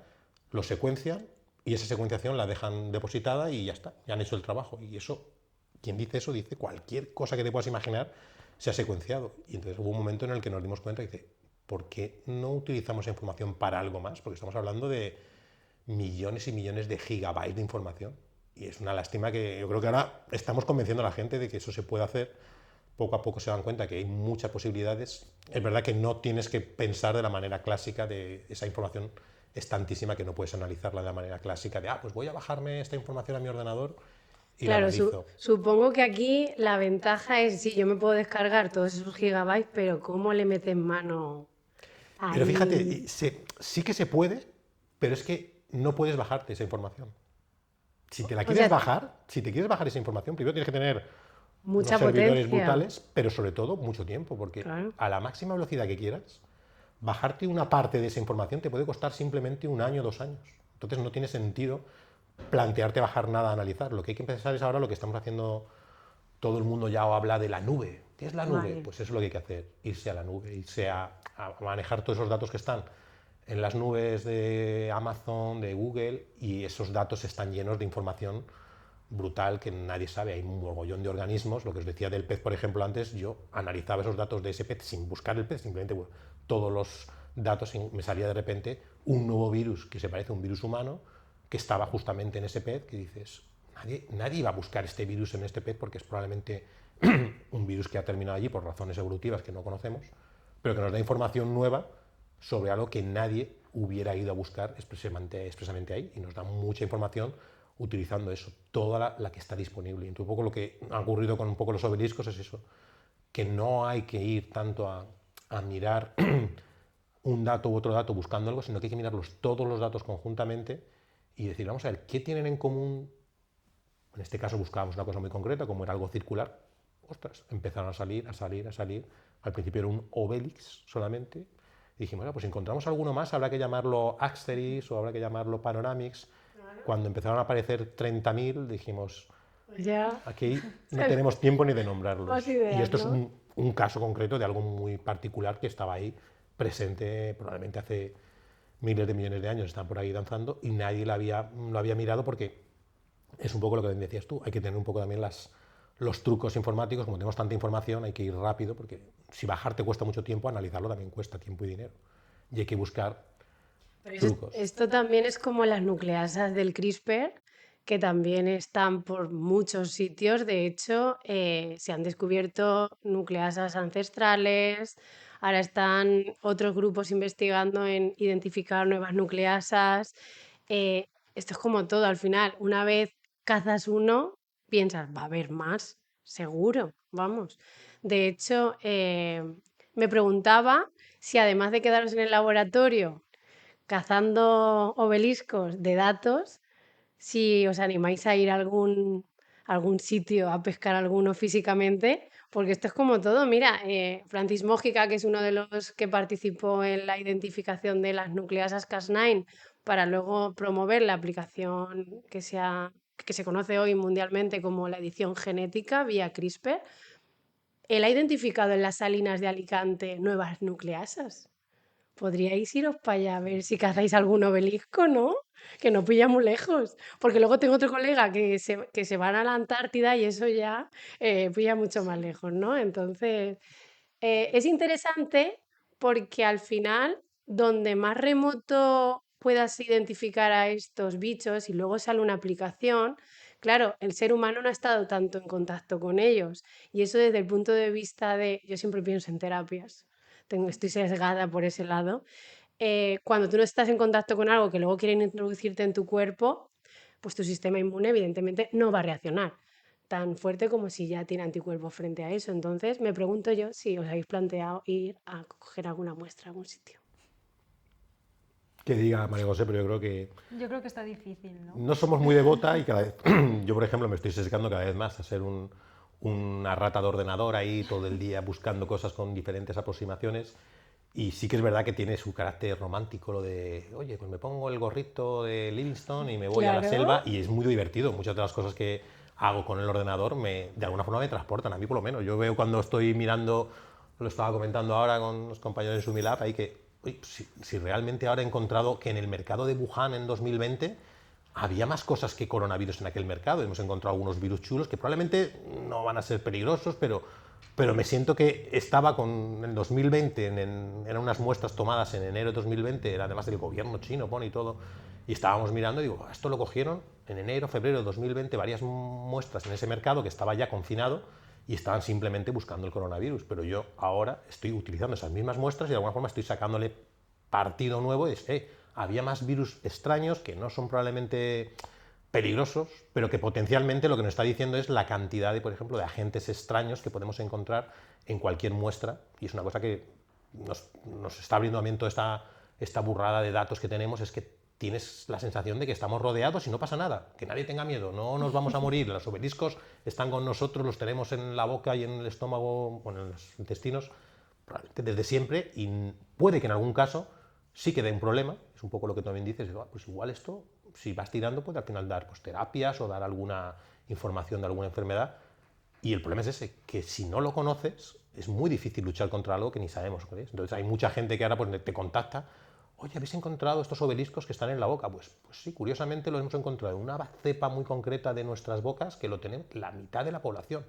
S1: los secuencian y esa secuenciación la dejan depositada y ya está, ya han hecho el trabajo. Y eso, quien dice eso, dice cualquier cosa que te puedas imaginar se ha secuenciado. Y entonces hubo un momento en el que nos dimos cuenta y dice, ¿por qué no utilizamos esa información para algo más? Porque estamos hablando de millones y millones de gigabytes de información. Y es una lástima que yo creo que ahora estamos convenciendo a la gente de que eso se puede hacer. Poco a poco se dan cuenta que hay muchas posibilidades. Es verdad que no tienes que pensar de la manera clásica de esa información es tantísima que no puedes analizarla de la manera clásica de, pues voy a bajarme esta información a mi ordenador y la
S2: Claro,
S1: analizo.
S2: supongo que aquí la ventaja es, sí, yo me puedo descargar todos esos gigabytes, pero ¿cómo le metes mano
S1: Pero fíjate,
S2: ahí?
S1: sí que se puede, pero es que no puedes bajarte esa información. Si te la
S2: O
S1: quieres
S2: sea,
S1: bajar, si te quieres bajar esa información, primero tienes que tener unos
S2: mucha
S1: servidores
S2: potencia.
S1: brutales, pero sobre todo mucho tiempo, porque
S2: Claro.
S1: a la máxima velocidad que quieras, bajarte una parte de esa información te puede costar simplemente 1 año, 2 años. Entonces no tiene sentido plantearte bajar nada a analizar. Lo que hay que pensar es ahora lo que estamos haciendo, todo el mundo ya habla de la nube. ¿Qué es la nube?
S2: Vale.
S1: Pues eso es lo que hay que hacer, irse a la nube, irse a manejar todos esos datos que están en las nubes de Amazon, de Google, y esos datos están llenos de información brutal que nadie sabe. Hay un mogollón de organismos. Lo que os decía del pez, por ejemplo, antes, yo analizaba esos datos de ese pez sin buscar el pez, simplemente todos los datos, me salía de repente un nuevo virus que se parece a un virus humano que estaba justamente en ese pez, que dices, nadie iba a buscar este virus en este pez porque es probablemente un virus que ha terminado allí por razones evolutivas que no conocemos, pero que nos da información nueva sobre algo que nadie hubiera ido a buscar expresamente ahí, y nos da mucha información utilizando eso, toda la que está disponible. Y un poco lo que ha ocurrido con un poco los obeliscos es eso, que no hay que ir tanto a mirar un dato u otro dato buscando algo, sino que hay que mirarlos todos los datos conjuntamente y decir, vamos a ver, ¿qué tienen en común? En este caso buscábamos una cosa muy concreta, como era algo circular. Ostras, empezaron a salir, a salir, a salir. Al principio era un Obelix solamente. Y dijimos, pues si encontramos alguno más, habrá que llamarlo Axteris o habrá que llamarlo Panoramix. Cuando empezaron a aparecer 30.000, dijimos,
S2: Ya,
S1: aquí no tenemos tiempo ni de nombrarlos.
S2: más
S1: Y
S2: ideas,
S1: esto es
S2: ¿no?
S1: un caso concreto de algo muy particular que estaba ahí presente probablemente hace miles de millones de años, están por ahí danzando y nadie lo había mirado porque es un poco lo que decías tú, hay que tener un poco también los trucos informáticos, como tenemos tanta información hay que ir rápido porque si bajarte cuesta mucho tiempo, analizarlo también cuesta tiempo y dinero. Y hay que buscar
S2: Pero
S1: trucos.
S2: esto también es como las nucleasas del CRISPR, que también están por muchos sitios. De hecho, se han descubierto nucleasas ancestrales. Ahora están otros grupos investigando en identificar nuevas nucleasas. Esto es como todo, al final, una vez cazas uno, piensas, va a haber más, seguro, vamos. De hecho, me preguntaba si además de quedaros en el laboratorio cazando obeliscos de datos, si os animáis a ir a algún sitio a pescar alguno físicamente, porque esto es como todo. Mira, Francis Mójica, que es uno de los que participó en la identificación de las nucleasas Cas9 para luego promover la aplicación que se conoce hoy mundialmente como la edición genética vía CRISPR, él ha identificado en las salinas de Alicante nuevas nucleasas. Podríais iros para allá a ver si cazáis algún obelisco, ¿no? Que no pilla muy lejos. Porque luego tengo otro colega que se van a la Antártida y eso ya pilla mucho más lejos, ¿no? Entonces, es interesante porque al final, donde más remoto puedas identificar a estos bichos y luego sale una aplicación, claro, el ser humano no ha estado tanto en contacto con ellos. Y eso desde el punto de vista de, yo siempre pienso en terapias, estoy sesgada por ese lado. Cuando tú no estás en contacto con algo que luego quieren introducirte en tu cuerpo, pues tu sistema inmune evidentemente no va a reaccionar tan fuerte como si ya tiene anticuerpos frente a eso. Entonces, me pregunto yo si os habéis planteado ir a coger alguna muestra a algún sitio.
S1: Que diga María José, pero yo creo que
S3: Yo creo que está difícil, ¿no?
S1: no somos muy devota y cada vez, yo por ejemplo me estoy sesgando cada vez más a ser una rata de ordenador ahí todo el día buscando cosas con diferentes aproximaciones. Y sí que es verdad que tiene su carácter romántico lo de, oye, pues me pongo el gorrito de Livingstone y me voy a la
S2: Claro.
S1: selva, y es muy divertido. Muchas de las cosas que hago con el ordenador de alguna forma me transportan, a mí por lo menos. Yo veo cuando estoy mirando, lo estaba comentando ahora con los compañeros de Sumilab, ahí que, uy, si realmente ahora he encontrado que en el mercado de Wuhan en 2020 había más cosas que coronavirus en aquel mercado. Hemos encontrado algunos virus chulos que probablemente no van a ser peligrosos, pero me siento que estaba con el 2020, eran unas muestras tomadas en enero de 2020, era además del gobierno chino, pone y todo, y estábamos mirando y digo, esto lo cogieron en enero, febrero de 2020, varias muestras en ese mercado que estaba ya confinado y estaban simplemente buscando el coronavirus, pero yo ahora estoy utilizando esas mismas muestras y de alguna forma estoy sacándole partido nuevo y es, había más virus extraños que no son probablemente peligrosos, pero que potencialmente lo que nos está diciendo es la cantidad de, por ejemplo, de agentes extraños que podemos encontrar en cualquier muestra, y es una cosa que nos está abriendo también toda esta burrada de datos que tenemos, es que tienes la sensación de que estamos rodeados y no pasa nada, que nadie tenga miedo, no nos vamos a morir, los obeliscos están con nosotros, los tenemos en la boca y en el estómago, bueno, en los intestinos, probablemente desde siempre, y puede que en algún caso sí que dé un problema, es un poco lo que también dices, pues igual esto, si vas tirando, puede al final dar pues, terapias o dar alguna información de alguna enfermedad, y el problema es ese, que si no lo conoces, es muy difícil luchar contra algo que ni sabemos qué es. Entonces hay mucha gente que ahora pues, te contacta, oye, ¿habéis encontrado estos obeliscos que están en la boca? Pues sí, curiosamente lo hemos encontrado en una cepa muy concreta de nuestras bocas que lo tenemos la mitad de la población.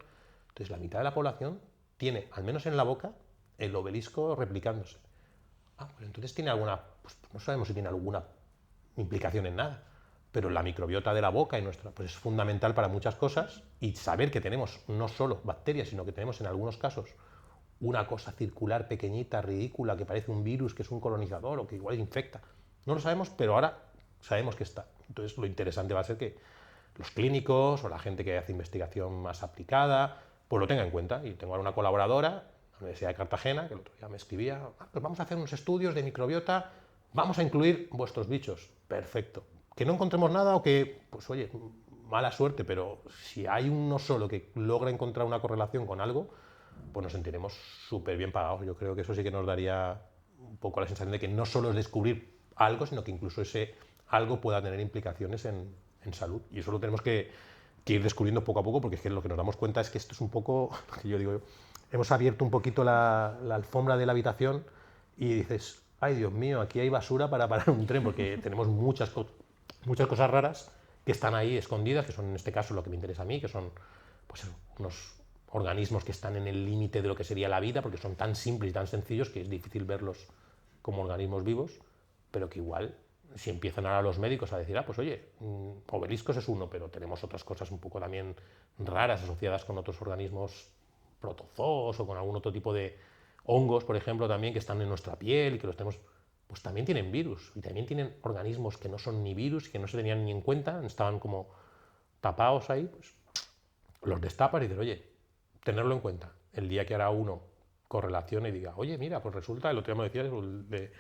S1: Entonces la mitad de la población tiene, al menos en la boca, el obelisco replicándose. Pues entonces tiene alguna, pues no sabemos si tiene alguna implicación en nada, pero la microbiota de la boca y nuestra, pues es fundamental para muchas cosas, y saber que tenemos no solo bacterias, sino que tenemos en algunos casos una cosa circular pequeñita, ridícula, que parece un virus, que es un colonizador o que igual infecta. No lo sabemos, pero ahora sabemos que está. Entonces lo interesante va a ser que los clínicos o la gente que hace investigación más aplicada, pues lo tenga en cuenta. Y tengo ahora una colaboradora, la Universidad de Cartagena, que el otro día me escribía, pues vamos a hacer unos estudios de microbiota, vamos a incluir vuestros bichos. Perfecto. Que no encontremos nada o que, pues oye, mala suerte, pero si hay uno solo que logra encontrar una correlación con algo, pues nos sentiremos súper bien pagados. Yo creo que eso sí que nos daría un poco la sensación de que no solo es descubrir algo, sino que incluso ese algo pueda tener implicaciones en salud. Y eso lo tenemos que ir descubriendo poco a poco, porque es que lo que nos damos cuenta es que esto es un poco, que yo digo, hemos abierto un poquito la alfombra de la habitación y dices, ay Dios mío, aquí hay basura para parar un tren, porque tenemos muchas cosas raras que están ahí escondidas, que son en este caso lo que me interesa a mí, que son pues, unos organismos que están en el límite de lo que sería la vida, porque son tan simples y tan sencillos que es difícil verlos como organismos vivos, pero que igual, si empiezan ahora los médicos a decir, pues oye, obeliscos es uno, pero tenemos otras cosas un poco también raras asociadas con otros organismos protozoos o con algún otro tipo de hongos, por ejemplo, también que están en nuestra piel y que los tenemos, pues también tienen virus y también tienen organismos que no son ni virus, que no se tenían ni en cuenta, estaban como tapados ahí, pues los destapas y dices, oye, tenerlo en cuenta. El día que hará uno correlación y diga, oye, mira, pues resulta, el otro día me decías, de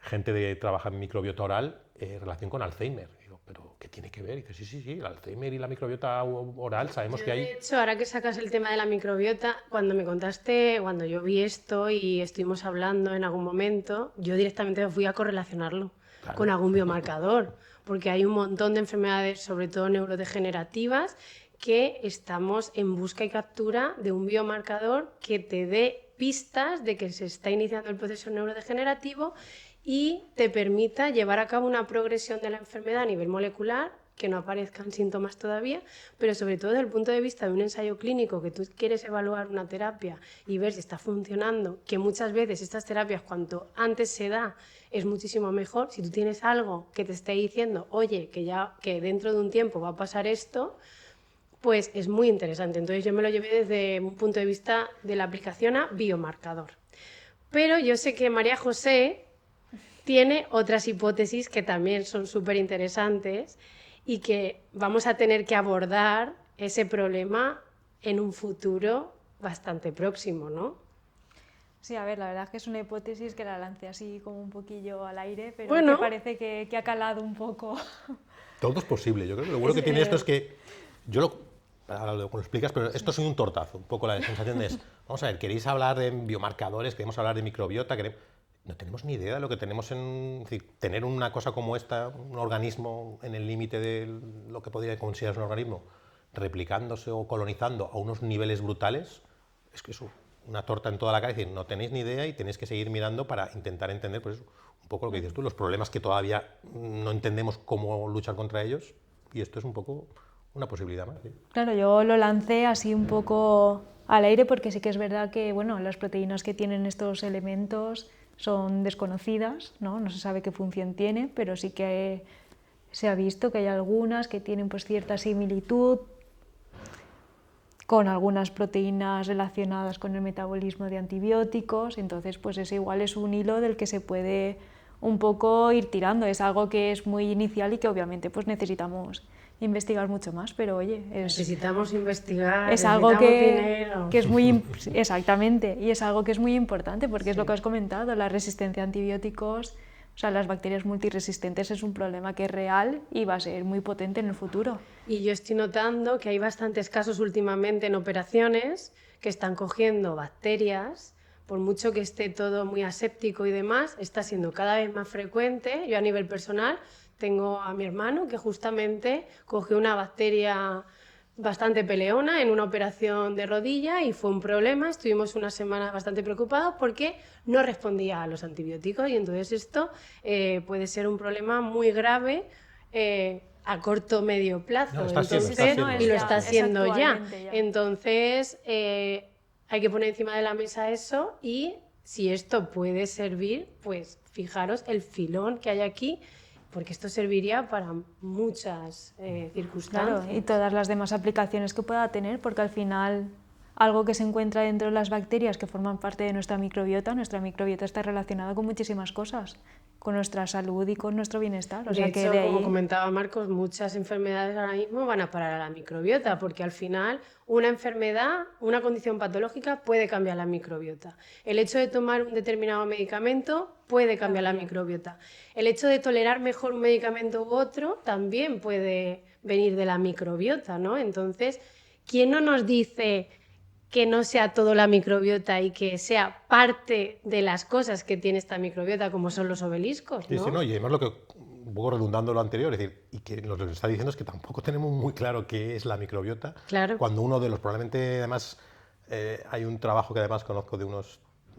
S1: gente que trabaja en microbiota oral, relación con Alzheimer. Y digo, ¿pero qué tiene que ver? Y dice, sí, el Alzheimer y la microbiota oral sabemos que hay...
S2: De hecho, ahora que sacas el tema de la microbiota, cuando me contaste, cuando yo vi esto y estuvimos hablando en algún momento, yo directamente fui a correlacionarlo con algún biomarcador, porque hay un montón de enfermedades, sobre todo neurodegenerativas, que estamos en busca y captura de un biomarcador que te dé pistas de que se está iniciando el proceso neurodegenerativo y te permita llevar a cabo una progresión de la enfermedad a nivel molecular, que no aparezcan síntomas todavía, pero sobre todo desde el punto de vista de un ensayo clínico, que tú quieres evaluar una terapia y ver si está funcionando, que muchas veces estas terapias cuanto antes se da es muchísimo mejor. Si tú tienes algo que te esté diciendo, oye, que dentro de un tiempo va a pasar esto, pues es muy interesante. Entonces yo me lo llevé desde un punto de vista de la aplicación a biomarcador. Pero yo sé que María José tiene otras hipótesis que también son súper interesantes y que vamos a tener que abordar ese problema en un futuro bastante próximo, ¿no?
S3: Sí, a ver, la verdad es que es una hipótesis que la lancé así como un poquillo al aire, pero
S2: Bueno.
S3: que parece que ha calado un poco.
S1: Todo es posible. Yo creo que lo bueno que tiene esto es que, ahora lo explicas, pero esto es un tortazo, un poco la sensación de vamos a ver, queréis hablar de biomarcadores, queremos hablar de microbiota, no tenemos ni idea de lo que tenemos es decir, tener una cosa como esta, un organismo en el límite de lo que podría considerarse un organismo, replicándose o colonizando a unos niveles brutales, es que es una torta en toda la cara, es decir, no tenéis ni idea y tenéis que seguir mirando para intentar entender, pues eso, un poco lo que dices tú, los problemas que todavía no entendemos cómo luchar contra ellos, y esto es un poco una posibilidad más. ¿Sí?
S3: Claro, yo lo lancé así un poco al aire porque sí que es verdad que, bueno, las proteínas que tienen estos elementos son desconocidas, ¿no? No se sabe qué función tiene, pero sí que se ha visto que hay algunas que tienen pues cierta similitud con algunas proteínas relacionadas con el metabolismo de antibióticos, entonces pues ese igual es un hilo del que se puede un poco ir tirando, es algo que es muy inicial y que obviamente pues necesitamos investigar mucho más, pero oye,
S2: necesitamos investigar,
S3: es algo
S2: dinero.
S3: que es muy exactamente, y es algo que es muy importante porque
S2: Sí.
S3: es lo que has comentado, la resistencia a antibióticos, o sea, las bacterias multiresistentes es un problema que es real y va a ser muy potente en el futuro.
S2: Y yo estoy notando que hay bastantes casos últimamente en operaciones que están cogiendo bacterias, por mucho que esté todo muy aséptico y demás, está siendo cada vez más frecuente. Yo a nivel personal tengo a mi hermano que justamente cogió una bacteria bastante peleona en una operación de rodilla y fue un problema. Estuvimos unas semanas bastante preocupados porque no respondía a los antibióticos y entonces esto puede ser un problema muy grave a corto medio plazo.
S1: No, está
S2: entonces,
S1: siendo.
S2: y lo está haciendo ya.
S3: actualmente ya.
S2: Entonces hay que poner encima de la mesa eso y si esto puede servir, pues fijaros el filón que hay aquí, porque esto serviría para muchas circunstancias.
S3: Claro, y todas las demás aplicaciones que pueda tener, porque al final algo que se encuentra dentro de las bacterias que forman parte de nuestra microbiota está relacionada con muchísimas cosas, con nuestra salud y con nuestro bienestar. O
S2: De
S3: sea,
S2: hecho,
S3: que de ahí...
S2: como comentaba Marcos, muchas enfermedades ahora mismo van a parar a la microbiota, porque al final una enfermedad, una condición patológica puede cambiar la microbiota. El hecho de tomar un determinado medicamento puede cambiar la microbiota. El hecho de tolerar mejor un medicamento u otro también puede venir de la microbiota, ¿no? Entonces, ¿quién no nos dice que no sea todo la microbiota y que sea parte de las cosas que tiene esta microbiota, como son los obeliscos, ¿no?
S1: Sí, sí, no, y además lo que, un poco redundando lo anterior, es decir, y que lo que está diciendo es que tampoco tenemos muy claro qué es la microbiota.
S2: Claro.
S1: Cuando uno de los, probablemente además, hay un trabajo que además conozco de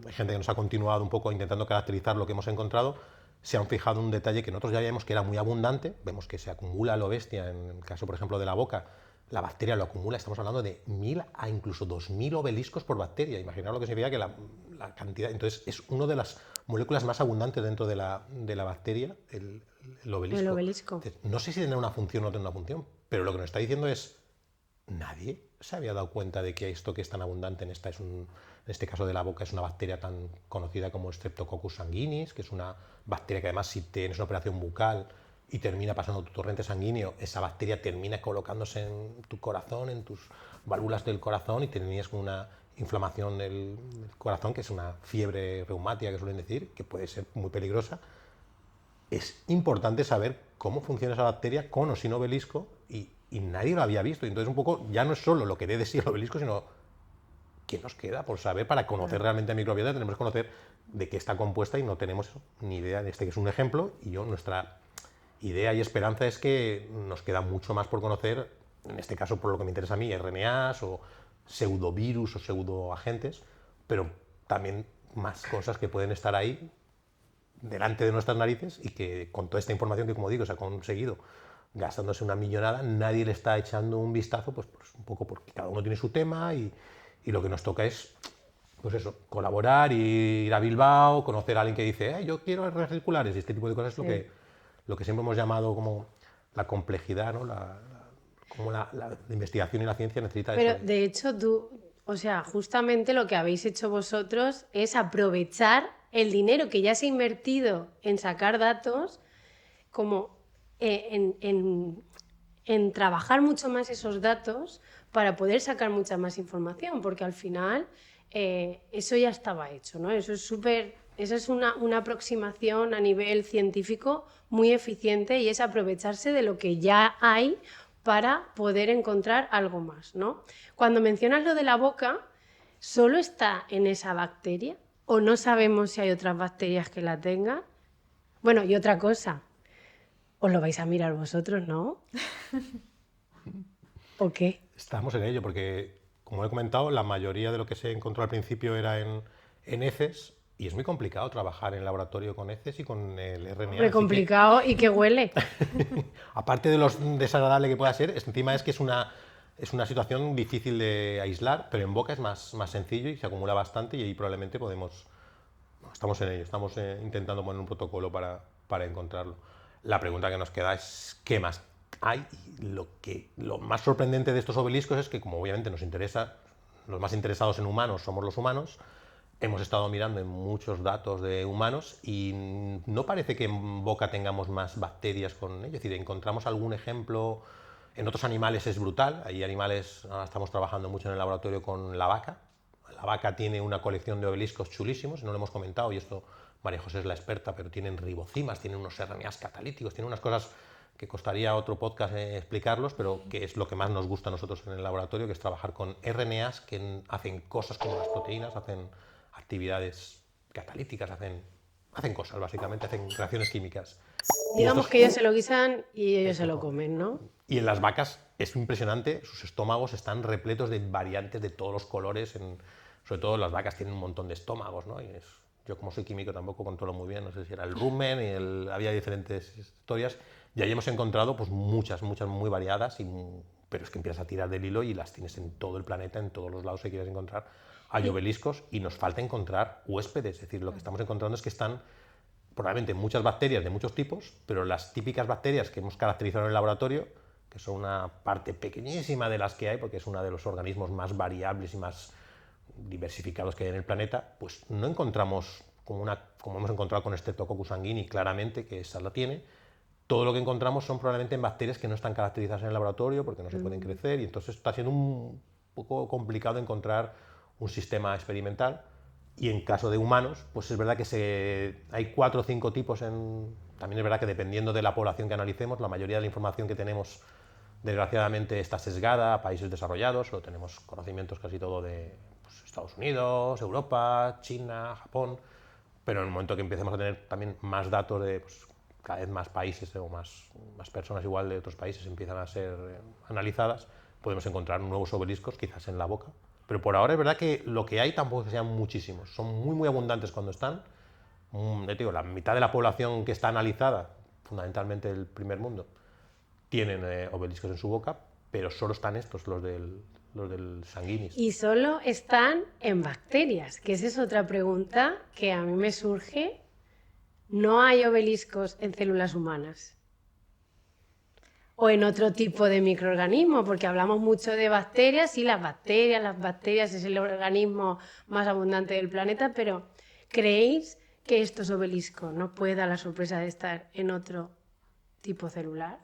S1: hay gente que nos ha continuado un poco intentando caracterizar lo que hemos encontrado, se han fijado en un detalle que nosotros ya veíamos que era muy abundante, vemos que se acumula a lo bestia, en el caso, por ejemplo, de la boca, la bacteria lo acumula, estamos hablando de 1000 a incluso 2000 obeliscos por bacteria. Imaginaos lo que significa que la cantidad. Entonces, es una de las moléculas más abundantes dentro de la bacteria, el obelisco.
S2: El obelisco.
S1: Entonces, no sé si tendrá una función o no tiene una función, pero lo que nos está diciendo es: nadie se había dado cuenta de que esto que es tan abundante en este caso de la boca es una bacteria tan conocida como Streptococcus sanguinis, que es una bacteria que además si tienes una operación bucal y termina pasando tu torrente sanguíneo, esa bacteria termina colocándose en tu corazón, en tus válvulas del corazón y terminas con una inflamación del corazón, que es una fiebre reumática que suelen decir, que puede ser muy peligrosa. Es importante saber cómo funciona esa bacteria con o sin obelisco y nadie lo había visto. Y entonces un poco ya no es solo lo que dé de sí el obelisco, sino qué nos queda por saber para conocer realmente a microbiota. Tenemos que conocer de qué está compuesta y no tenemos ni idea de este, que es un ejemplo, y nuestra idea y esperanza es que nos queda mucho más por conocer, en este caso por lo que me interesa a mí, RNAs o pseudovirus o pseudoagentes, pero también más cosas que pueden estar ahí delante de nuestras narices y que con toda esta información que, como digo, se ha conseguido gastándose una millonada, nadie le está echando un vistazo, pues un poco porque cada uno tiene su tema y lo que nos toca es, pues eso, colaborar, ir a Bilbao, conocer a alguien que dice, yo quiero redes circulares, y este tipo de cosas es lo que siempre hemos llamado como la complejidad, ¿no? Como la investigación y la ciencia necesita
S2: Pero
S1: eso.
S2: de hecho o sea, justamente lo que habéis hecho vosotros es aprovechar el dinero que ya se ha invertido en sacar datos como en en trabajar mucho más esos datos para poder sacar mucha más información, porque al final eso ya estaba hecho, ¿no? Eso es una aproximación a nivel científico muy eficiente y es aprovecharse de lo que ya hay para poder encontrar algo más, ¿no? Cuando mencionas lo de la boca, ¿solo está en esa bacteria? ¿O no sabemos si hay otras bacterias que la tengan? Bueno, y otra cosa, os lo vais a mirar vosotros, ¿no? ¿O qué?
S1: Estamos en ello porque, como he comentado, la mayoría de lo que se encontró al principio era en heces y es muy complicado trabajar en laboratorio con heces y con el RNA.
S2: Hombre, complicado y que huele.
S1: Aparte de lo desagradable que pueda ser, encima es que es una situación difícil de aislar, pero en boca es más sencillo y se acumula bastante y ahí probablemente estamos en ello, estamos intentando poner un protocolo para encontrarlo. La pregunta que nos queda es ¿qué más hay? Y lo más sorprendente de estos obeliscos es que, como obviamente nos interesa, los más interesados en humanos somos los humanos, hemos estado mirando en muchos datos de humanos y no parece que en boca tengamos más bacterias con ello. Es decir, encontramos algún ejemplo, en otros animales es brutal, hay animales, ahora estamos trabajando mucho en el laboratorio con la vaca. La vaca tiene una colección de obeliscos chulísimos, no lo hemos comentado y esto María José es la experta, pero tienen ribocimas, tienen unos RNAs catalíticos, tienen unas cosas que costaría otro podcast explicarlos, pero que es lo que más nos gusta a nosotros en el laboratorio, que es trabajar con RNAs que hacen cosas como las proteínas, hacen actividades catalíticas, hacen cosas, básicamente, hacen reacciones químicas.
S2: Digamos que ellos se lo guisan y ellos se lo comen, ¿no?
S1: Y en las vacas es impresionante, sus estómagos están repletos de variantes de todos los colores, sobre todo las vacas tienen un montón de estómagos, ¿no? Yo como soy químico tampoco controlo muy bien, no sé si era el rumen, había diferentes historias, y ahí hemos encontrado pues, muchas muy variadas, pero es que empiezas a tirar del hilo y las tienes en todo el planeta, en todos los lados que quieres encontrar. Hay obeliscos y nos falta encontrar huéspedes, es decir, lo que estamos encontrando es que están probablemente muchas bacterias de muchos tipos, pero las típicas bacterias que hemos caracterizado en el laboratorio, que son una parte pequeñísima de las que hay, porque es uno de los organismos más variables y más diversificados que hay en el planeta, pues no encontramos, como hemos encontrado con Streptococcus sanguini, claramente que esa la tiene. Todo lo que encontramos son probablemente en bacterias que no están caracterizadas en el laboratorio porque no se pueden crecer y entonces está siendo un poco complicado encontrar un sistema experimental. Y en caso de humanos, pues es verdad que hay 4 o 5 tipos. También es verdad que dependiendo de la población que analicemos, la mayoría de la información que tenemos, desgraciadamente, está sesgada a países desarrollados, o tenemos conocimientos casi todo de pues, Estados Unidos, Europa, China, Japón, pero en el momento que empecemos a tener también más datos de pues, cada vez más países o más personas igual de otros países empiezan a ser analizadas, podemos encontrar nuevos obeliscos, quizás en la boca. Pero por ahora es verdad que lo que hay tampoco es que sean muchísimos. Son muy abundantes cuando están. Te digo, la mitad de la población que está analizada, fundamentalmente el primer mundo, tienen obeliscos en su boca, pero solo están estos, los del sanguinis.
S2: Y solo están en bacterias, que esa es otra pregunta que a mí me surge. ¿No hay obeliscos en células humanas? O en otro tipo de microorganismo, porque hablamos mucho de bacterias, y las bacterias es el organismo más abundante del planeta, pero ¿creéis que estos obeliscos nos puede dar la sorpresa de estar en otro tipo celular?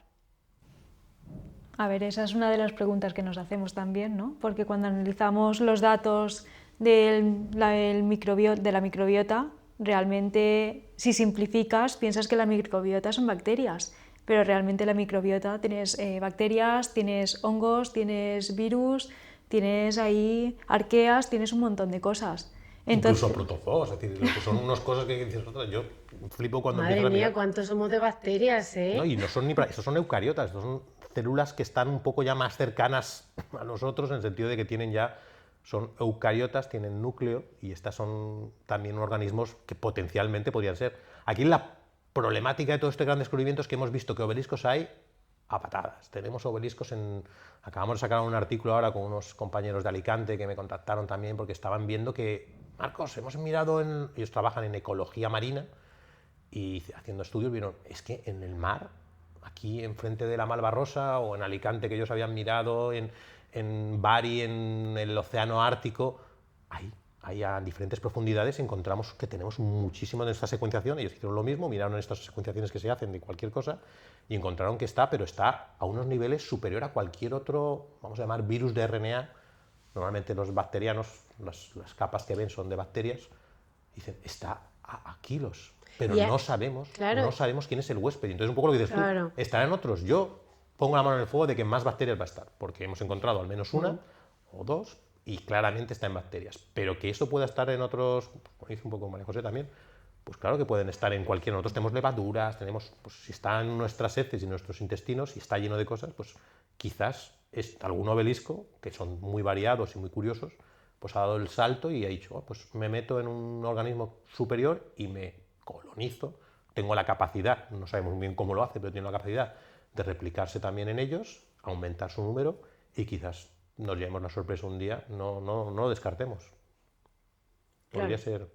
S3: A ver, esa es una de las preguntas que nos hacemos también, ¿no? Porque cuando analizamos los datos de la microbiota, realmente, si simplificas, piensas que la microbiota son bacterias, pero realmente la microbiota tienes bacterias, tienes hongos, tienes virus, tienes ahí arqueas, tienes un montón de cosas.
S1: Entonces, incluso protozoos, es decir, son unas cosas que dices, yo flipo cuando
S2: Madre
S1: empiezas a mirar.
S2: mía, ¿cuántos somos de bacterias, eh?
S1: No, y no son estos son eucariotas, estos son células que están un poco ya más cercanas a nosotros en el sentido de que son eucariotas, tienen núcleo y estas son también organismos que potencialmente podrían ser. Aquí la problemática de todo este gran descubrimiento es que hemos visto que obeliscos hay a patadas. Tenemos obeliscos acabamos de sacar un artículo ahora con unos compañeros de Alicante que me contactaron también porque estaban viendo que, Marcos, hemos mirado ellos trabajan en ecología marina y haciendo estudios vieron, es que en el mar, aquí enfrente de la Malvarrosa o en Alicante que ellos habían mirado, en Bari, en el océano Ártico, hay ahí a diferentes profundidades encontramos que tenemos muchísimo de nuestra secuenciación. Ellos hicieron lo mismo, miraron estas secuenciaciones que se hacen de cualquier cosa y encontraron que está, pero está a unos niveles superior a cualquier otro, vamos a llamar, virus de RNA. Normalmente los bacterianos, las capas que ven son de bacterias, dicen, está a kilos, pero no sabemos quién es el huésped. Entonces un poco lo que dices tú, estarán otros. Yo pongo la mano en el fuego de que más bacterias va a estar, porque hemos encontrado al menos una o dos, y claramente está en bacterias. Pero que esto pueda estar en otros, como dice un poco María José también, pues claro que pueden estar en cualquiera. Nosotros tenemos levaduras, tenemos, pues si está en nuestras heces y nuestros intestinos, si está lleno de cosas, pues quizás es algún obelisco, que son muy variados y muy curiosos, pues ha dado el salto y ha dicho, oh, pues me meto en un organismo superior y me colonizo. Tengo la capacidad, no sabemos muy bien cómo lo hace, pero tiene la capacidad de replicarse también en ellos, aumentar su número y quizás nos llevemos la sorpresa un día, no lo descartemos. Podría ser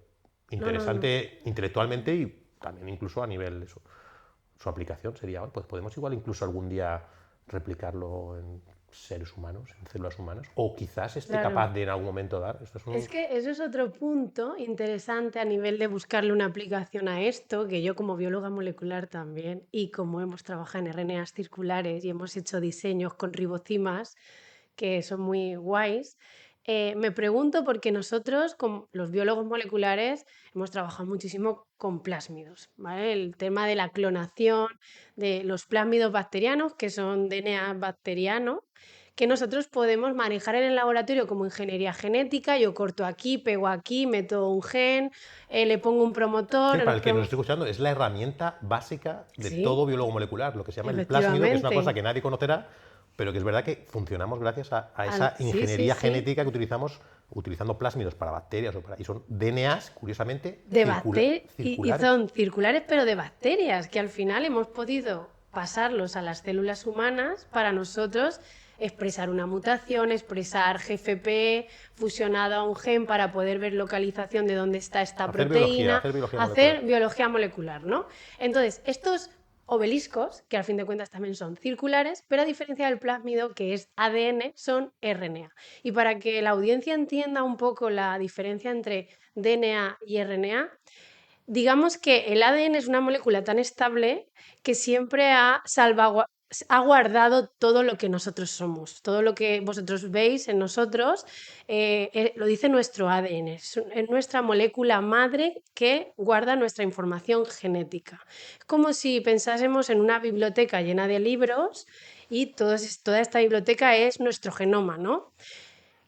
S1: interesante intelectualmente y también incluso a nivel de su aplicación sería, pues podemos igual incluso algún día replicarlo en seres humanos, en células humanas, o quizás esté capaz de en algún momento dar.
S2: Es que eso es otro punto interesante a nivel de buscarle una aplicación a esto, que yo como bióloga molecular también, y como hemos trabajado en RNAs circulares y hemos hecho diseños con ribocimas que son muy guays, me pregunto porque nosotros, como los biólogos moleculares, hemos trabajado muchísimo con plásmidos, ¿vale? El tema de la clonación de los plásmidos bacterianos, que son DNA bacteriano, que nosotros podemos manejar en el laboratorio como ingeniería genética. Yo corto aquí, pego aquí, meto un gen, le pongo un promotor.
S1: Sí, para el que nos esté escuchando, es la herramienta básica de todo biólogo molecular, lo que se llama el plásmido, que es una cosa que nadie conocerá, pero que es verdad que funcionamos gracias a esa ingeniería genética que utilizamos utilizando plásmidos para bacterias y son DNAs, curiosamente,
S2: circulares. Y son circulares, pero de bacterias, que al final hemos podido pasarlos a las células humanas para nosotros expresar una mutación, expresar GFP fusionado a un gen para poder ver localización de dónde está esta proteína, hacer biología molecular, ¿no? Entonces, estos obeliscos, que al fin de cuentas también son circulares, pero a diferencia del plásmido, que es ADN, son RNA. Y para que la audiencia entienda un poco la diferencia entre DNA y RNA, digamos que el ADN es una molécula tan estable que siempre ha guardado todo lo que nosotros somos, todo lo que vosotros veis en nosotros, lo dice nuestro ADN, es nuestra molécula madre que guarda nuestra información genética. Es como si pensásemos en una biblioteca llena de libros y toda esta biblioteca es nuestro genoma, ¿no?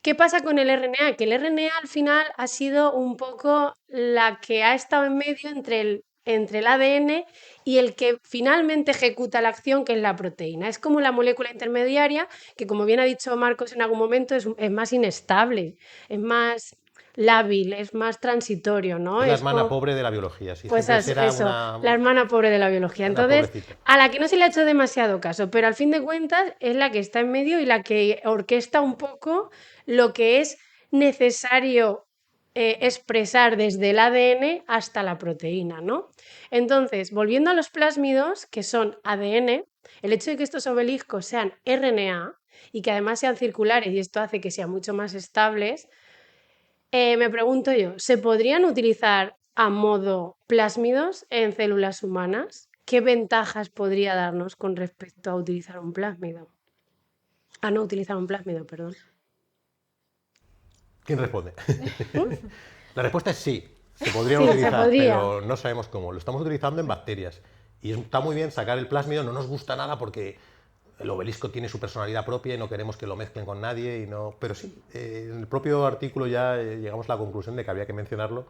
S2: ¿Qué pasa con el RNA? Que el RNA al final ha sido un poco la que ha estado en medio entre el ADN y el que finalmente ejecuta la acción, que es la proteína. Es como la molécula intermediaria, que como bien ha dicho Marcos en algún momento, es más inestable, es más lábil, es más transitorio, ¿no?
S1: Es la hermana pobre de la biología. Sí,
S2: pues eso, la hermana pobre de la biología. Entonces, a la que no se le ha hecho demasiado caso, pero al fin de cuentas es la que está en medio y la que orquesta un poco lo que es necesario expresar desde el ADN hasta la proteína, ¿no? Entonces, volviendo a los plásmidos, que son ADN, el hecho de que estos obeliscos sean RNA y que además sean circulares, y esto hace que sean mucho más estables, me pregunto yo, ¿se podrían utilizar a modo plásmidos en células humanas? ¿Qué ventajas podría darnos con respecto a utilizar un plásmido? A no utilizar un plásmido, perdón.
S1: ¿Quién responde? La respuesta es sí, se podrían utilizar, pero no sabemos cómo. Lo estamos utilizando en bacterias. Y está muy bien sacar el plásmido, no nos gusta nada porque el obelisco tiene su personalidad propia y no queremos que lo mezclen con nadie. Pero sí, en el propio artículo ya llegamos a la conclusión de que había que mencionarlo.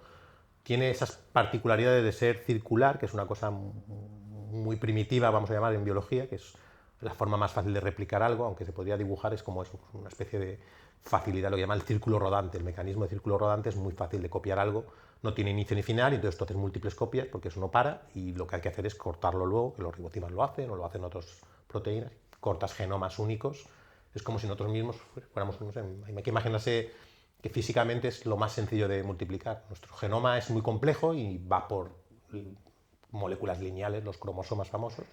S1: Tiene esas particularidades de ser circular, que es una cosa muy primitiva, vamos a llamar, en biología, que es la forma más fácil de replicar algo, aunque se podría dibujar, es como eso, una especie de facilidad, lo que llama el círculo rodante. El mecanismo de círculo rodante es muy fácil de copiar algo, no tiene inicio ni final, y entonces tú haces múltiples copias porque eso no para, y lo que hay que hacer es cortarlo luego, que los ribozimas lo hacen, o lo hacen otras proteínas, cortas genomas únicos. Es como si nosotros mismos fuéramos, no sé, hay que imaginarse que físicamente es lo más sencillo de multiplicar. Nuestro genoma es muy complejo y va por moléculas lineales, los cromosomas famosos,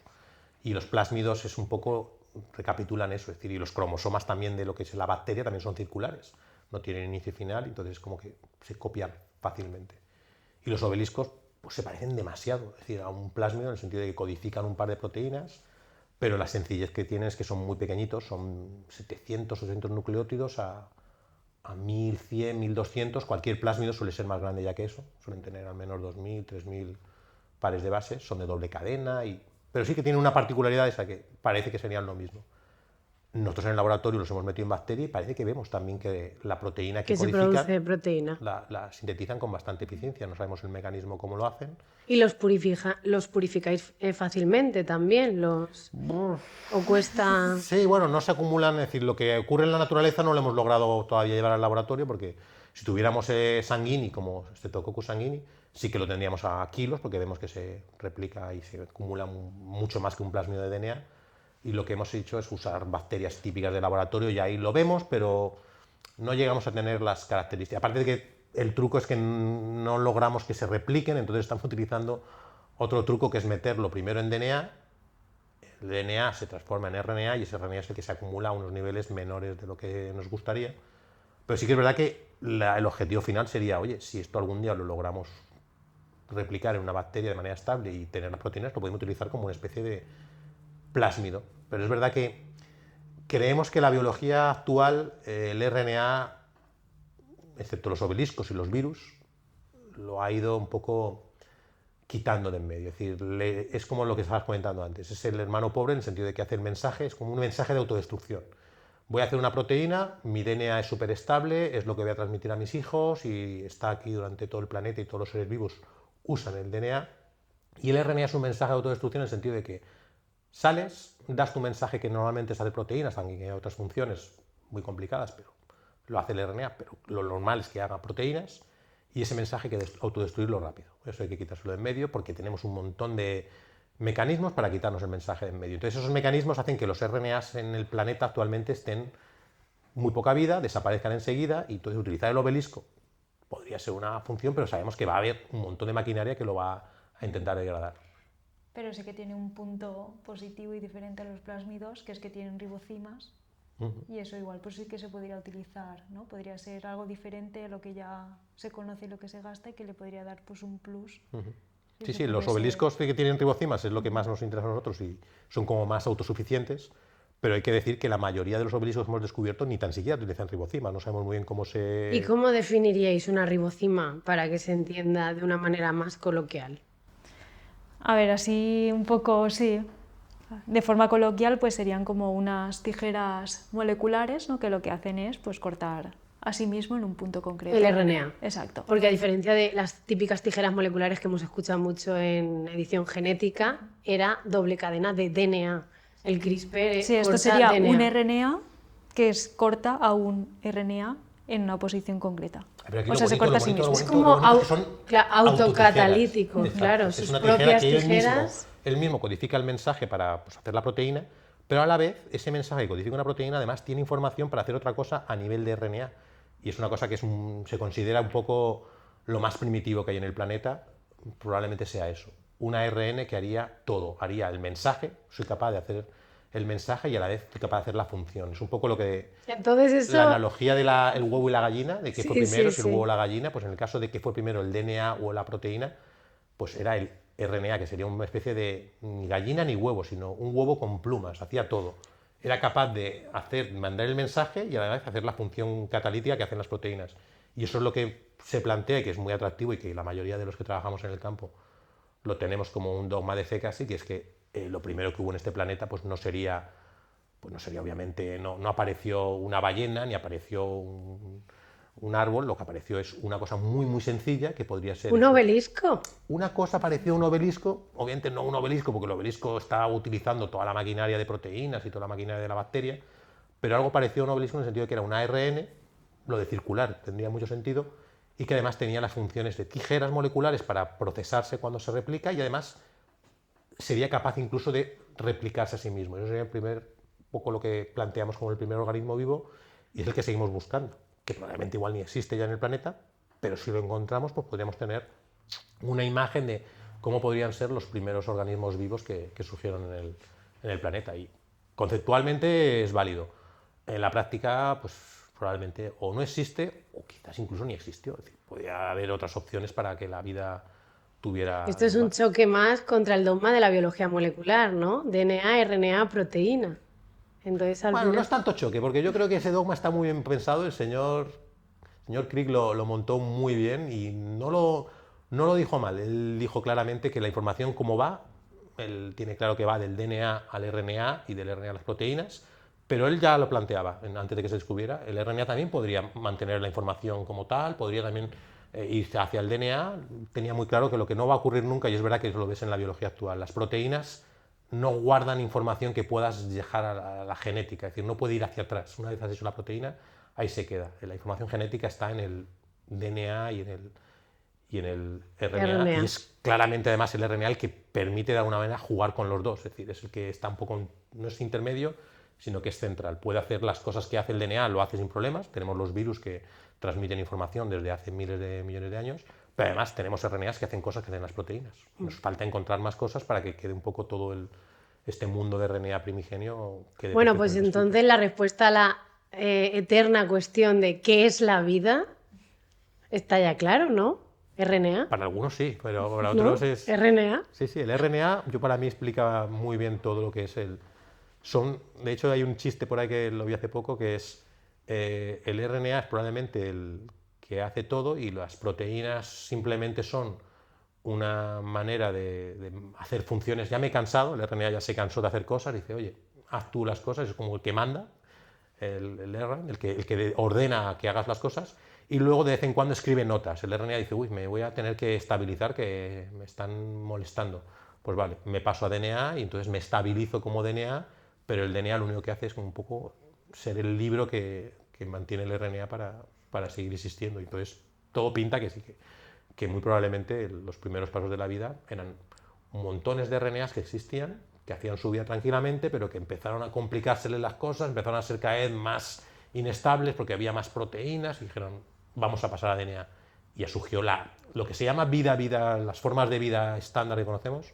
S1: y los plásmidos es un poco, recapitulan eso, es decir, y los cromosomas también de lo que es la bacteria también son circulares. no tienen inicio y final, entonces como que se copian fácilmente. Y los obeliscos pues se parecen demasiado, es decir, a un plásmido en el sentido de que codifican un par de proteínas, pero la sencillez que tienen es que son muy pequeñitos, son 700 o 800 nucleótidos a 1100, 1200, cualquier plásmido suele ser más grande ya que eso, suelen tener al menos 2000, 3000 pares de bases, son de doble cadena, pero sí que tienen una particularidad esa que parece que serían lo mismo. Nosotros en el laboratorio los hemos metido en bacteria y parece que vemos también que la proteína que
S2: se
S1: codifican
S2: produce proteína.
S1: la sintetizan con bastante eficiencia, no sabemos el mecanismo cómo lo hacen.
S2: ¿Y los purificáis fácilmente también? ¿O cuesta...?
S1: Sí, bueno, no se acumulan, es decir, lo que ocurre en la naturaleza no lo hemos logrado todavía llevar al laboratorio porque si tuviéramos sanguini, como Streptococcus sanguini, sí que lo tendríamos a kilos porque vemos que se replica y se acumula mucho más que un plásmido de DNA. Y lo que hemos hecho es usar bacterias típicas de laboratorio y ahí lo vemos, pero no llegamos a tener las características. Aparte de que el truco es que no logramos que se repliquen, entonces estamos utilizando otro truco que es meterlo primero en DNA, el DNA se transforma en RNA y ese RNA es el que se acumula a unos niveles menores de lo que nos gustaría. Pero sí que es verdad que el objetivo final sería, oye, si esto algún día lo logramos replicar en una bacteria de manera estable y tener las proteínas, lo podemos utilizar como una especie de plásmido. Pero es verdad que creemos que la biología actual, el RNA, excepto los obeliscos y los virus, lo ha ido un poco quitando de en medio. Es decir, es como lo que estabas comentando antes, es el hermano pobre en el sentido de que hace el mensaje, es como un mensaje de autodestrucción. Voy a hacer una proteína, mi DNA es súper estable, es lo que voy a transmitir a mis hijos y está aquí durante todo el planeta y todos los seres vivos usan el DNA. Y el RNA es un mensaje de autodestrucción en el sentido de que sales, das tu mensaje que normalmente sale proteínas, aunque hay otras funciones muy complicadas, pero lo hace el RNA, pero lo normal es que haga proteínas y ese mensaje hay que autodestruirlo rápido. Eso hay que quitárselo de en medio porque tenemos un montón de mecanismos para quitarnos el mensaje de en medio. Entonces esos mecanismos hacen que los RNAs en el planeta actualmente estén muy poca vida, desaparezcan enseguida y entonces utilizar el obelisco podría ser una función, pero sabemos que va a haber un montón de maquinaria que lo va a intentar degradar.
S3: Pero sí que tiene un punto positivo y diferente a los plásmidos, que es que tienen ribocimas, y eso igual pues sí que se podría utilizar, ¿no? Podría ser algo diferente a lo que ya se conoce y lo que se gasta y que le podría dar pues un plus.
S1: Sí, los obeliscos que tienen ribocimas es lo que más nos interesa a nosotros y son como más autosuficientes, pero hay que decir que la mayoría de los obeliscos que hemos descubierto ni tan siquiera utilizan ribocimas, no sabemos muy bien cómo se...
S2: ¿Y cómo definiríais una ribocima para que se entienda de una manera más coloquial?
S3: A ver, así un poco, sí, de forma coloquial, pues serían como unas tijeras moleculares, ¿no? Que lo que hacen es pues cortar a sí mismo en un punto concreto.
S2: El RNA.
S3: Exacto.
S2: Porque a diferencia de las típicas tijeras moleculares que hemos escuchado mucho en edición genética, era doble cadena de DNA. El CRISPR
S3: sí, esto sería DNA. Un RNA que corta a un RNA en una posición concreta.
S1: O sea, se corta a sí mismo.
S2: Es como autocatalítico, claro,
S1: es
S2: sus
S1: una
S2: propias
S1: tijera que
S2: tijeras.
S1: Él mismo codifica el mensaje para pues, hacer la proteína, pero a la vez ese mensaje que codifica una proteína además tiene información para hacer otra cosa a nivel de RNA. Y es una cosa que se considera un poco lo más primitivo que hay en el planeta, probablemente sea eso. Una ARN que haría todo, haría el mensaje, soy capaz de hacer el mensaje y a la vez soy capaz de hacer la función. Es un poco lo que...
S2: Entonces eso...
S1: La analogía del huevo y la gallina, de qué fue primero, si el huevo o la gallina, pues en el caso de que fue primero el DNA o la proteína, pues era el RNA, que sería una especie de ni gallina ni huevo, sino un huevo con plumas, hacía todo. Era capaz de mandar el mensaje y a la vez hacer la función catalítica que hacen las proteínas. Y eso es lo que se plantea y que es muy atractivo y que la mayoría de los que trabajamos en el campo lo tenemos como un dogma de fe casi, que es que lo primero que hubo en este planeta pues no sería obviamente, no apareció una ballena ni apareció un árbol, lo que apareció es una cosa muy muy sencilla que podría ser...
S2: ¿Un obelisco?
S1: Una cosa pareció un obelisco, obviamente no un obelisco porque el obelisco está utilizando toda la maquinaria de proteínas y toda la maquinaria de la bacteria, pero algo pareció un obelisco en el sentido de que era una ARN, lo de circular tendría mucho sentido, y que además tenía las funciones de tijeras moleculares para procesarse cuando se replica y además sería capaz incluso de replicarse a sí mismo. Eso sería el primer poco lo que planteamos como el primer organismo vivo y es el que seguimos buscando, que probablemente igual ni existe ya en el planeta, pero si lo encontramos pues podríamos tener una imagen de cómo podrían ser los primeros organismos vivos que surgieron en el planeta. Y conceptualmente es válido. En la práctica pues probablemente o no existe o quizás incluso ni existió. Es decir, podría haber otras opciones para que la vida tuviera
S2: Esto es un
S1: lugar.
S2: choque más contra el dogma de la biología molecular, ¿no? DNA, RNA, proteína. Entonces, al
S1: Bueno, no
S2: final...
S1: es tanto choque, porque yo creo que ese dogma está muy bien pensado. El señor Crick lo montó muy bien y no lo dijo mal. Él dijo claramente que la información cómo va, él tiene claro que va del DNA al RNA y del RNA a las proteínas, pero él ya lo planteaba antes de que se descubriera. El RNA también podría mantener la información como tal, podría también irse hacia el DNA. Tenía muy claro que lo que no va a ocurrir nunca, y es verdad que eso lo ves en la biología actual, las proteínas no guardan información que puedas dejar a la genética, es decir, no puede ir hacia atrás. Una vez has hecho la proteína, ahí se queda. La información genética está en el DNA y en el RNA, y
S2: RNA.
S1: es claramente además el RNA el que permite de alguna manera jugar con los dos, es decir, es el que está un poco, no es intermedio, sino que es central. Puede hacer las cosas que hace el DNA, lo hace sin problemas. Tenemos los virus que transmiten información desde hace miles de millones de años, pero además tenemos RNAs que hacen cosas que hacen las proteínas. Nos falta encontrar más cosas para que quede un poco todo este mundo de RNA primigenio quede
S2: Bueno, pues
S1: perfectamente escrito.
S2: entonces la respuesta a la eterna cuestión de qué es la vida está ya claro, ¿no? RNA,
S1: Para algunos sí, pero para
S2: ¿no?
S1: otros es...
S2: RNA.
S1: Sí, sí, el RNA, yo para mí explica muy bien todo lo que es de hecho, hay un chiste por ahí que lo vi hace poco, que es el RNA es probablemente el que hace todo y las proteínas simplemente son una manera de hacer funciones. Ya me he cansado, el RNA ya se cansó de hacer cosas, dice, oye, haz tú las cosas, es como el que manda, el RNA, el que ordena que hagas las cosas, y luego de vez en cuando escribe notas. El RNA dice, uy, me voy a tener que estabilizar, que me están molestando. Pues vale, me paso a DNA y entonces me estabilizo como DNA, pero el DNA lo único que hace es como un poco ser el libro que mantiene el RNA para seguir existiendo. Y entonces todo pinta que sí, que muy probablemente los primeros pasos de la vida eran montones de RNAs que existían, que hacían su vida tranquilamente, pero que empezaron a complicárseles las cosas, empezaron a ser cada vez más inestables porque había más proteínas y dijeron, vamos a pasar a DNA. Y ya surgió lo que se llama vida, las formas de vida estándar que conocemos,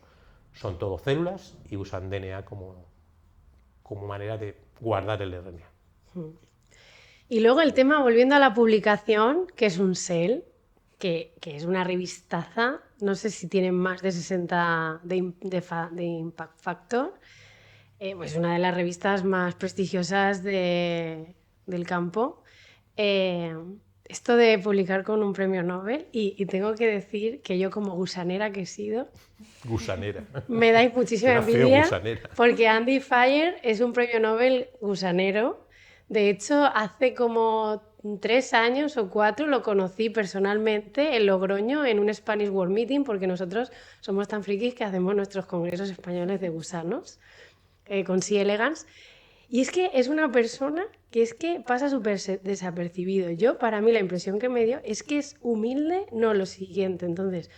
S1: son todo células y usan DNA como manera de guardar el RNA.
S2: Y luego el tema, volviendo a la publicación, que es un Cell, que es una revistaza, no sé si tienen más de 60 de Impact Factor, pues una de las revistas más prestigiosas del campo. Esto de publicar con un premio Nobel, y tengo que decir que yo como gusanera que he sido,
S1: Gusanera.
S2: me dais muchísima
S1: Suena feo,
S2: envidia,
S1: gusanera.
S2: porque Andy Fire es un premio Nobel gusanero. De hecho, hace como 3 años o 4 lo conocí personalmente en Logroño en un Spanish World Meeting, porque nosotros somos tan frikis que hacemos nuestros congresos españoles de gusanos con C. elegans. Y es que es una persona que es que pasa súper desapercibido. Para mí, la impresión que me dio es que es humilde, no lo siguiente. Entonces,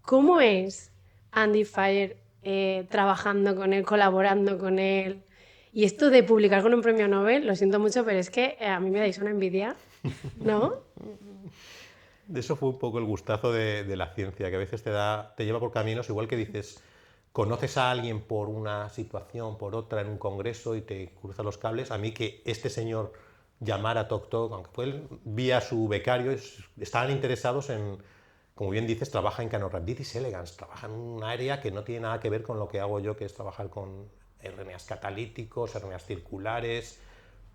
S2: ¿cómo es Andy Fire trabajando con él, colaborando con él? Y esto de publicar con un premio Nobel, lo siento mucho, pero es que a mí me dais una envidia, ¿no?
S1: De eso fue un poco el gustazo de la ciencia, que a veces te lleva por caminos, igual que dices, conoces a alguien por una situación, por otra, en un congreso y te cruzan los cables. A mí que este señor llamara a Tok Tok, aunque fue vía su becario, estaban interesados en, como bien dices, trabaja en Canorhabditis elegans, trabaja en un área que no tiene nada que ver con lo que hago yo, que es trabajar con RNAs catalíticos, RNAs circulares,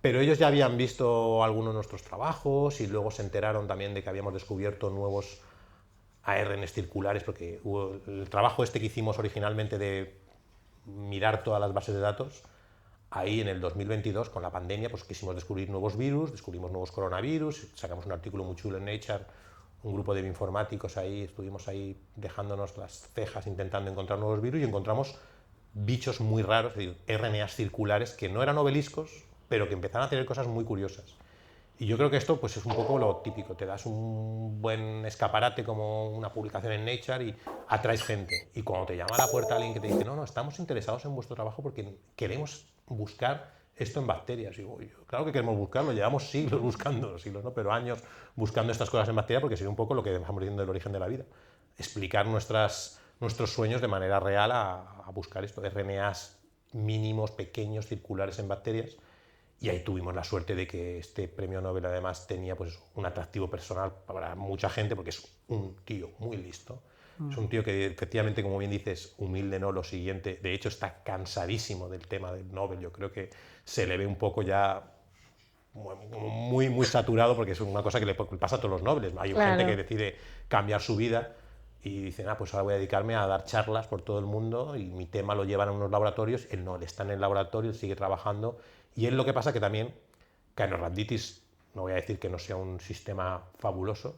S1: pero ellos ya habían visto algunos de nuestros trabajos y luego se enteraron también de que habíamos descubierto nuevos ARNs circulares, porque el trabajo este que hicimos originalmente de mirar todas las bases de datos, ahí en el 2022, con la pandemia, pues quisimos descubrir nuevos virus, descubrimos nuevos coronavirus, sacamos un artículo muy chulo en Nature, un grupo de bioinformáticos ahí, estuvimos ahí dejándonos las cejas intentando encontrar nuevos virus y encontramos bichos muy raros, es decir, RNAs circulares que no eran obeliscos, pero que empezaron a tener cosas muy curiosas. Y yo creo que esto pues, es un poco lo típico, te das un buen escaparate como una publicación en Nature y atraes gente. Y cuando te llama a la puerta alguien que te dice, no, estamos interesados en vuestro trabajo porque queremos buscar esto en bacterias. Y digo, claro que queremos buscarlo, llevamos siglos buscando, siglos, ¿no? Pero años buscando estas cosas en bacterias porque sería un poco lo que estamos diciendo del origen de la vida. Explicar nuestros sueños de manera real a buscar esto, RNAs mínimos, pequeños, circulares en bacterias. Y ahí tuvimos la suerte de que este premio Nobel además tenía pues, un atractivo personal para mucha gente, porque es un tío muy listo. Es un tío que efectivamente, como bien dices, humilde, no lo siguiente. De hecho, está cansadísimo del tema del Nobel. Yo creo que se le ve un poco ya muy saturado, porque es una cosa que le pasa a todos los nobles. Hay gente que decide cambiar su vida y dicen, pues ahora voy a dedicarme a dar charlas por todo el mundo y mi tema lo llevan a unos laboratorios. Él no, él está en el laboratorio, él sigue trabajando. Y él lo que pasa que también, caenorhabditis, no voy a decir que no sea un sistema fabuloso.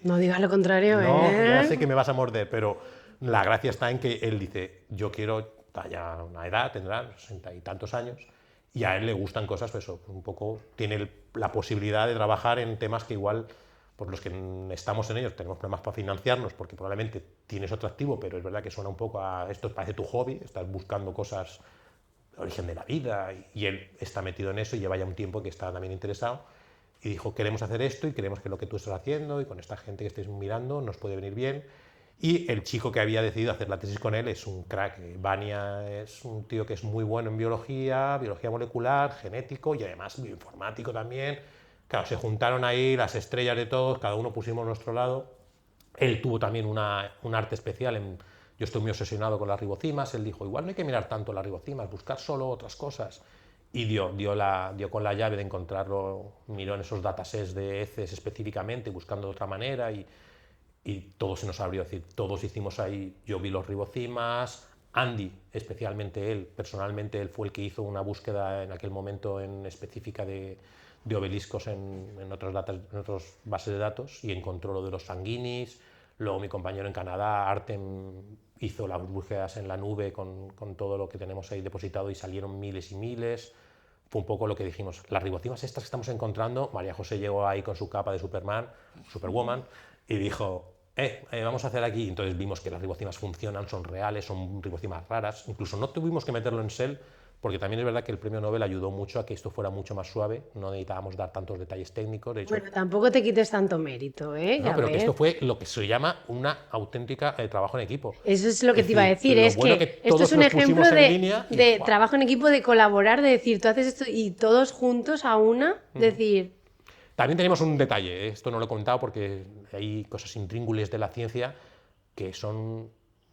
S2: No digas lo contrario,
S1: no, ya sé que me vas a morder, pero la gracia está en que él dice, yo quiero, ya una edad, tendrá 60 y tantos años, y a él le gustan cosas, pues eso, un poco tiene la posibilidad de trabajar en temas que igual, pues los que estamos en ellos tenemos problemas para financiarnos, porque probablemente tienes otro activo, pero es verdad que suena un poco a, esto parece tu hobby, estás buscando cosas, el origen de la vida, y él está metido en eso y lleva ya un tiempo que está también interesado, y dijo, queremos hacer esto y queremos que lo que tú estás haciendo y con esta gente que estés mirando nos puede venir bien. Y el chico que había decidido hacer la tesis con él es un crack. Vania es un tío que es muy bueno en biología molecular, genético y además bioinformático también. Claro, se juntaron ahí las estrellas de todos, cada uno pusimos nuestro lado. Él tuvo también un arte especial. Yo estoy muy obsesionado con las ribocimas. Él dijo, igual no hay que mirar tanto las ribocimas, buscar solo otras cosas. Y dio con la llave de encontrarlo, miró en esos datasets de heces específicamente, buscando de otra manera y todo se nos abrió. Es decir, todos hicimos ahí, yo vi los ribocimas, Andy, especialmente él, personalmente él fue el que hizo una búsqueda en aquel momento específica de obeliscos en otras bases de datos y encontró lo de los sanguinis. Luego mi compañero en Canadá, Artem, hizo las búsquedas en la nube con todo lo que tenemos ahí depositado y salieron miles y miles. Fue un poco lo que dijimos, las ribocimas estas que estamos encontrando, María José llegó ahí con su capa de Superwoman, y dijo, vamos a hacer aquí. Entonces vimos que las ribocimas funcionan, son reales, son ribocimas raras. Incluso no tuvimos que meterlo en Cell, porque también es verdad que el premio Nobel ayudó mucho a que esto fuera mucho más suave, no necesitábamos dar tantos detalles técnicos. De hecho,
S2: bueno, tampoco te quites tanto mérito, ¿eh?
S1: No, pero que esto fue lo que se llama una auténtica trabajo en equipo.
S2: Eso es lo que te iba a decir, es
S1: bueno
S2: que esto es un ejemplo de trabajo en equipo, de colaborar, de decir, tú haces esto y todos juntos a una, decir...
S1: También tenemos un detalle, esto no lo he contado porque hay cosas intríngules de la ciencia que son,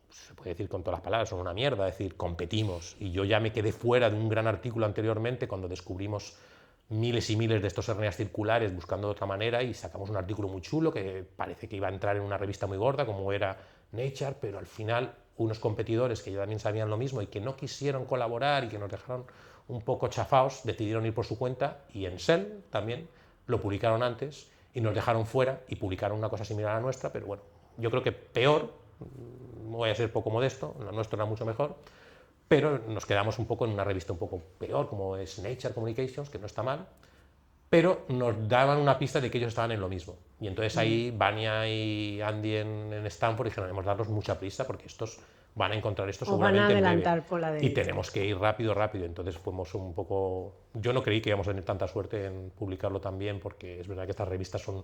S1: se puede decir con todas las palabras, son una mierda, es decir, competimos. Y yo ya me quedé fuera de un gran artículo anteriormente cuando descubrimos miles y miles de estos RNAs circulares buscando de otra manera y sacamos un artículo muy chulo que parece que iba a entrar en una revista muy gorda como era Nature, pero al final unos competidores que ya también sabían lo mismo y que no quisieron colaborar y que nos dejaron un poco chafaos, decidieron ir por su cuenta y en Cell también lo publicaron antes y nos dejaron fuera y publicaron una cosa similar a la nuestra, pero bueno, yo creo que peor, voy a ser poco modesto, la nuestra era mucho mejor, pero nos quedamos un poco en una revista un poco peor, como es Nature Communications, que no está mal, pero nos daban una pista de que ellos estaban en lo mismo. Y entonces ahí Vania y Andy en Stanford dijeron, debemos darnos mucha prisa porque estos van a encontrar esto seguramente
S2: van a adelantar
S1: en breve.
S2: por la
S1: Y tenemos que ir rápido. Entonces fuimos un poco... Yo no creí que íbamos a tener tanta suerte en publicarlo también, porque es verdad que estas revistas son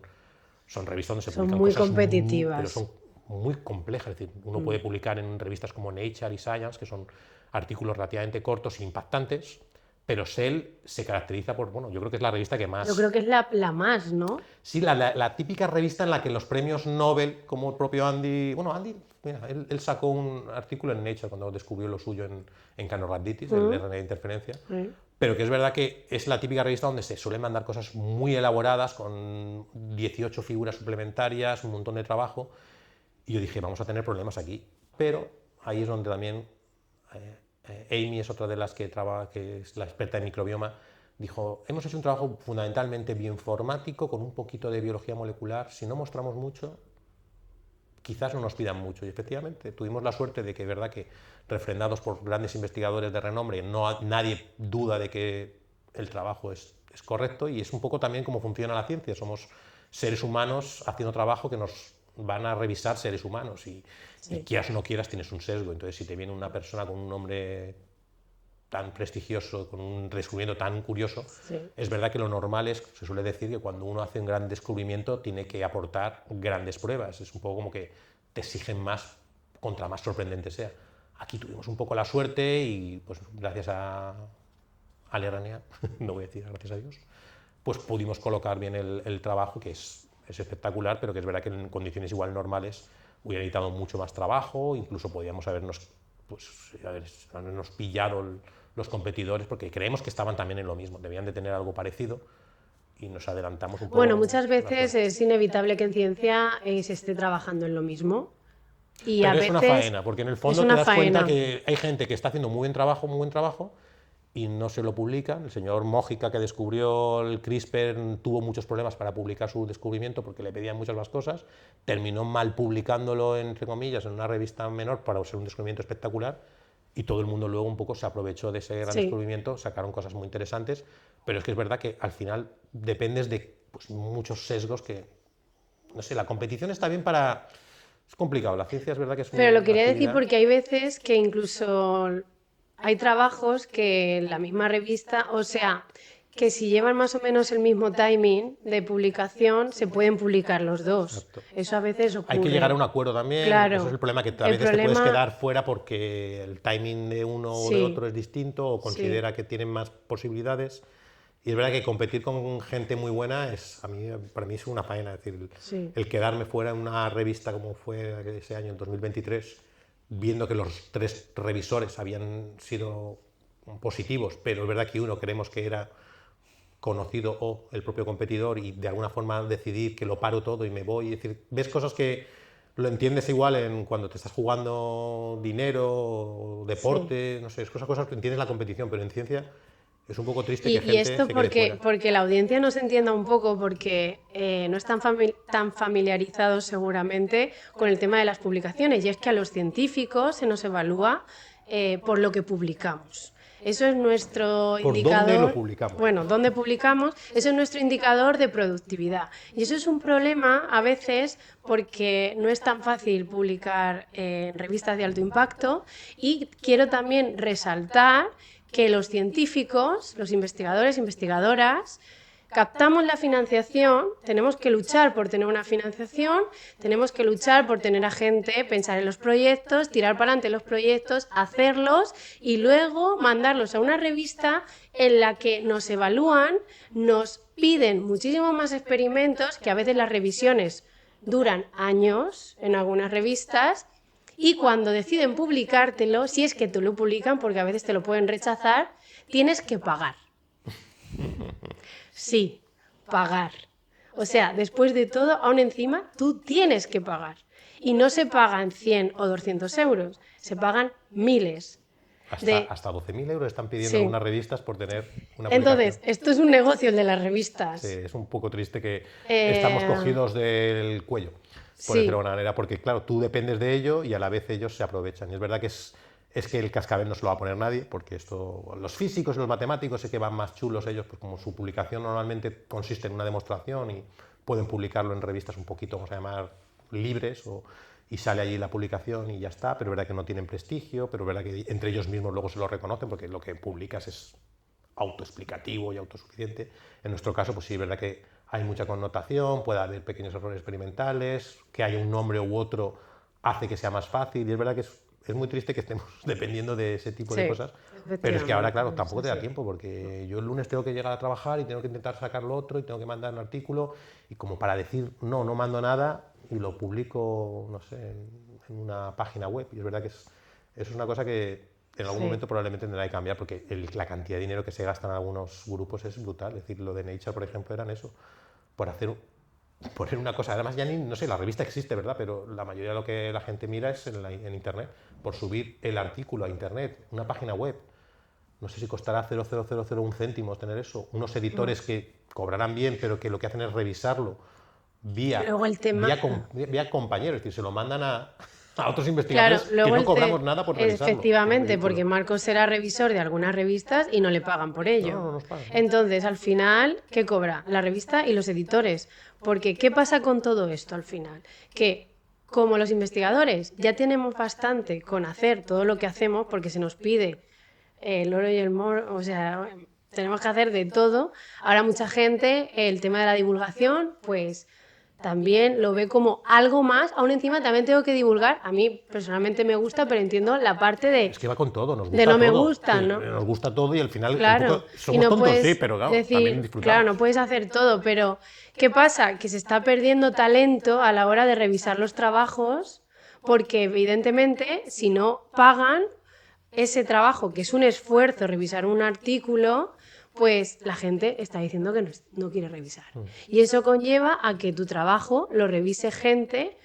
S1: revistas donde se publican
S2: muy
S1: cosas
S2: competitivas.
S1: pero son muy complejas. Es decir, uno puede publicar en revistas como Nature y Science, que son artículos relativamente cortos e impactantes, pero Cell se caracteriza por, bueno, yo creo que es la revista que más...
S2: Yo creo que es la más, ¿no?
S1: Sí, la típica revista en la que los premios Nobel, como el propio Andy... Bueno, Andy, mira, él sacó un artículo en Nature cuando descubrió lo suyo en caenorhabditis, el RNA de interferencia, pero que es verdad que es la típica revista donde se suelen mandar cosas muy elaboradas, con 18 figuras suplementarias, un montón de trabajo, y yo dije, vamos a tener problemas aquí. Pero ahí es donde también... Amy es otra de las que es la experta en microbioma, dijo, hemos hecho un trabajo fundamentalmente bioinformático con un poquito de biología molecular, si no mostramos mucho, quizás no nos pidan mucho. Y efectivamente tuvimos la suerte de que es verdad que, refrendados por grandes investigadores de renombre, nadie duda de que el trabajo es correcto, y es un poco también cómo funciona la ciencia. Somos seres humanos haciendo trabajo que nos van a revisar seres humanos y quieras o no quieras tienes un sesgo. Entonces, si te viene una persona con un nombre tan prestigioso, con un descubrimiento tan curioso, es verdad que lo normal es, se suele decir que cuando uno hace un gran descubrimiento tiene que aportar grandes pruebas. Es un poco como que te exigen más contra más sorprendente sea. Aquí tuvimos un poco la suerte y pues gracias a Alemania, no voy a decir gracias a Dios, pues pudimos colocar bien el trabajo, que es espectacular, pero que es verdad que en condiciones igual normales hubiera necesitado mucho más trabajo, incluso podíamos habernos pillado los competidores, porque creemos que estaban también en lo mismo, debían de tener algo parecido y nos adelantamos un poco.
S2: Bueno, muchas veces es inevitable que en ciencia se esté trabajando en lo mismo. Y
S1: pero
S2: a
S1: es
S2: veces
S1: una faena, porque en el fondo
S2: es
S1: te
S2: una
S1: das cuenta
S2: faena.
S1: que hay gente que está haciendo muy buen trabajo, y no se lo publican. El señor Mójica, que descubrió el CRISPR, tuvo muchos problemas para publicar su descubrimiento porque le pedían muchas más cosas, terminó mal publicándolo, entre comillas, en una revista menor para ser un descubrimiento espectacular, y todo el mundo luego un poco se aprovechó de ese gran
S2: Sí.
S1: descubrimiento, sacaron cosas muy interesantes, pero es que es verdad que al final dependes de pues, muchos sesgos que, no sé, la competición está bien para... Es complicado, la ciencia es verdad que es
S2: Pero
S1: una
S2: lo quería decir
S1: actividad...
S2: porque hay veces que incluso hay trabajos que la misma revista, o sea, que si llevan más o menos el mismo timing de publicación, se pueden publicar los dos.
S1: Exacto.
S2: Eso a veces ocurre.
S1: Hay que llegar a un acuerdo también,
S2: Claro.
S1: eso es el problema, que a
S2: El
S1: veces te puedes
S2: problema-
S1: quedar fuera porque el timing de uno o de
S2: Sí.
S1: otro es distinto o considera que tienen más posibilidades. Y es verdad que competir con gente muy buena para mí es una faena. Es decir,
S2: Sí.
S1: el quedarme fuera en una revista como fue ese año, en 2023, viendo que los 3 revisores habían sido positivos, pero es verdad que uno creemos que era conocido o el propio competidor, y de alguna forma decidir que lo paro todo y me voy. Es decir, ves cosas que lo entiendes igual en cuando te estás jugando dinero, deporte, no sé, es cosas que entiendes la competición, pero en ciencia es un poco triste que
S2: Y
S1: gente
S2: esto
S1: se quede fuera.
S2: porque la audiencia no se entienda un poco, porque no están tan familiarizados seguramente con el tema de las publicaciones. Y es que a los científicos se nos evalúa por lo que publicamos. Eso es nuestro
S1: ¿Por
S2: indicador.
S1: dónde lo publicamos?
S2: Bueno, ¿dónde publicamos? Eso es nuestro indicador de productividad. Y eso es un problema a veces porque no es tan fácil publicar en revistas de alto impacto. Y quiero también resaltar que los científicos, los investigadores, investigadoras, captamos la financiación, tenemos que luchar por tener una financiación, tenemos que luchar por tener a gente, pensar en los proyectos, tirar para adelante los proyectos, hacerlos y luego mandarlos a una revista en la que nos evalúan, nos piden muchísimos más experimentos, que a veces las revisiones duran años en algunas revistas. Y cuando deciden publicártelo, si es que te lo publican, porque a veces te lo pueden rechazar, tienes que pagar. Sí, pagar. O sea, después de todo, aún encima, tú tienes que pagar. Y no se pagan 100 o 200 euros, se pagan miles.
S1: Hasta 12.000 euros están pidiendo
S2: Sí.
S1: algunas revistas por tener una
S2: Entonces,
S1: publicación.
S2: esto es un negocio, el de las revistas.
S1: Sí, es un poco triste que estamos cogidos del cuello, por
S2: Sí.
S1: decirlo de alguna manera, porque claro, tú dependes de ello y a la vez ellos se aprovechan. Y es verdad que es que el cascabel no se lo va a poner nadie, porque los físicos y los matemáticos sé que van más chulos ellos, pues como su publicación normalmente consiste en una demostración y pueden publicarlo en revistas un poquito, vamos a llamar, libres, y sale allí la publicación y ya está, pero es verdad que no tienen prestigio, pero es verdad que entre ellos mismos luego se lo reconocen porque lo que publicas es autoexplicativo y autosuficiente. En nuestro caso, pues sí, es verdad que hay mucha connotación, puede haber pequeños errores experimentales, que haya un nombre u otro hace que sea más fácil, y es verdad que es muy triste que estemos dependiendo de ese tipo de
S2: Sí,
S1: cosas, pero es que ahora, claro, tampoco te da
S2: sí.
S1: tiempo, porque yo el lunes tengo que llegar a trabajar y tengo que intentar sacar lo otro y tengo que mandar un artículo, y como para decir, no mando nada y lo publico, no sé, en una página web, y es verdad que eso es una cosa que en algún
S2: Sí.
S1: momento probablemente tendrá que cambiar, porque la cantidad de dinero que se gasta en algunos grupos es brutal. Es decir, lo de Nature, por ejemplo, eran eso, poner una cosa. Además, ya no sé, la revista existe, ¿verdad? Pero la mayoría de lo que la gente mira es en Internet, por subir el artículo a Internet, una página web. No sé si costará 0,0001 céntimos tener eso. Unos editores que cobrarán bien, pero que lo que hacen es revisarlo vía compañeros, es decir, se lo mandan a otros investigadores que no cobramos nada por revisarlo.
S2: Efectivamente, porque Marcos será revisor de algunas revistas y no le pagan por ello.
S1: No nos pagan.
S2: Entonces, al final, ¿qué cobra? La revista y los editores. Porque, ¿qué pasa con todo esto al final? Que como los investigadores ya tenemos bastante con hacer todo lo que hacemos, porque se nos pide el oro y el moro, o sea, tenemos que hacer de todo. Ahora mucha gente, el tema de la divulgación, pues también lo ve como algo más. Aún encima también tengo que divulgar. A mí personalmente me gusta, pero entiendo la parte de...
S1: Es que va con todo, nos gusta
S2: de no
S1: todo.
S2: me gusta,
S1: Sí,
S2: ¿no?
S1: Nos gusta todo y al final
S2: Claro,
S1: un poco,
S2: y
S1: somos
S2: no
S1: tontos,
S2: puedes
S1: sí, pero claro, también
S2: decir,
S1: disfrutamos.
S2: claro, no puedes hacer todo, pero ¿qué pasa? Que se está perdiendo talento a la hora de revisar los trabajos, porque evidentemente si no pagan ese trabajo, que es un esfuerzo revisar un artículo, pues la gente está diciendo que no quiere revisar. Y eso conlleva a que tu trabajo lo revise gente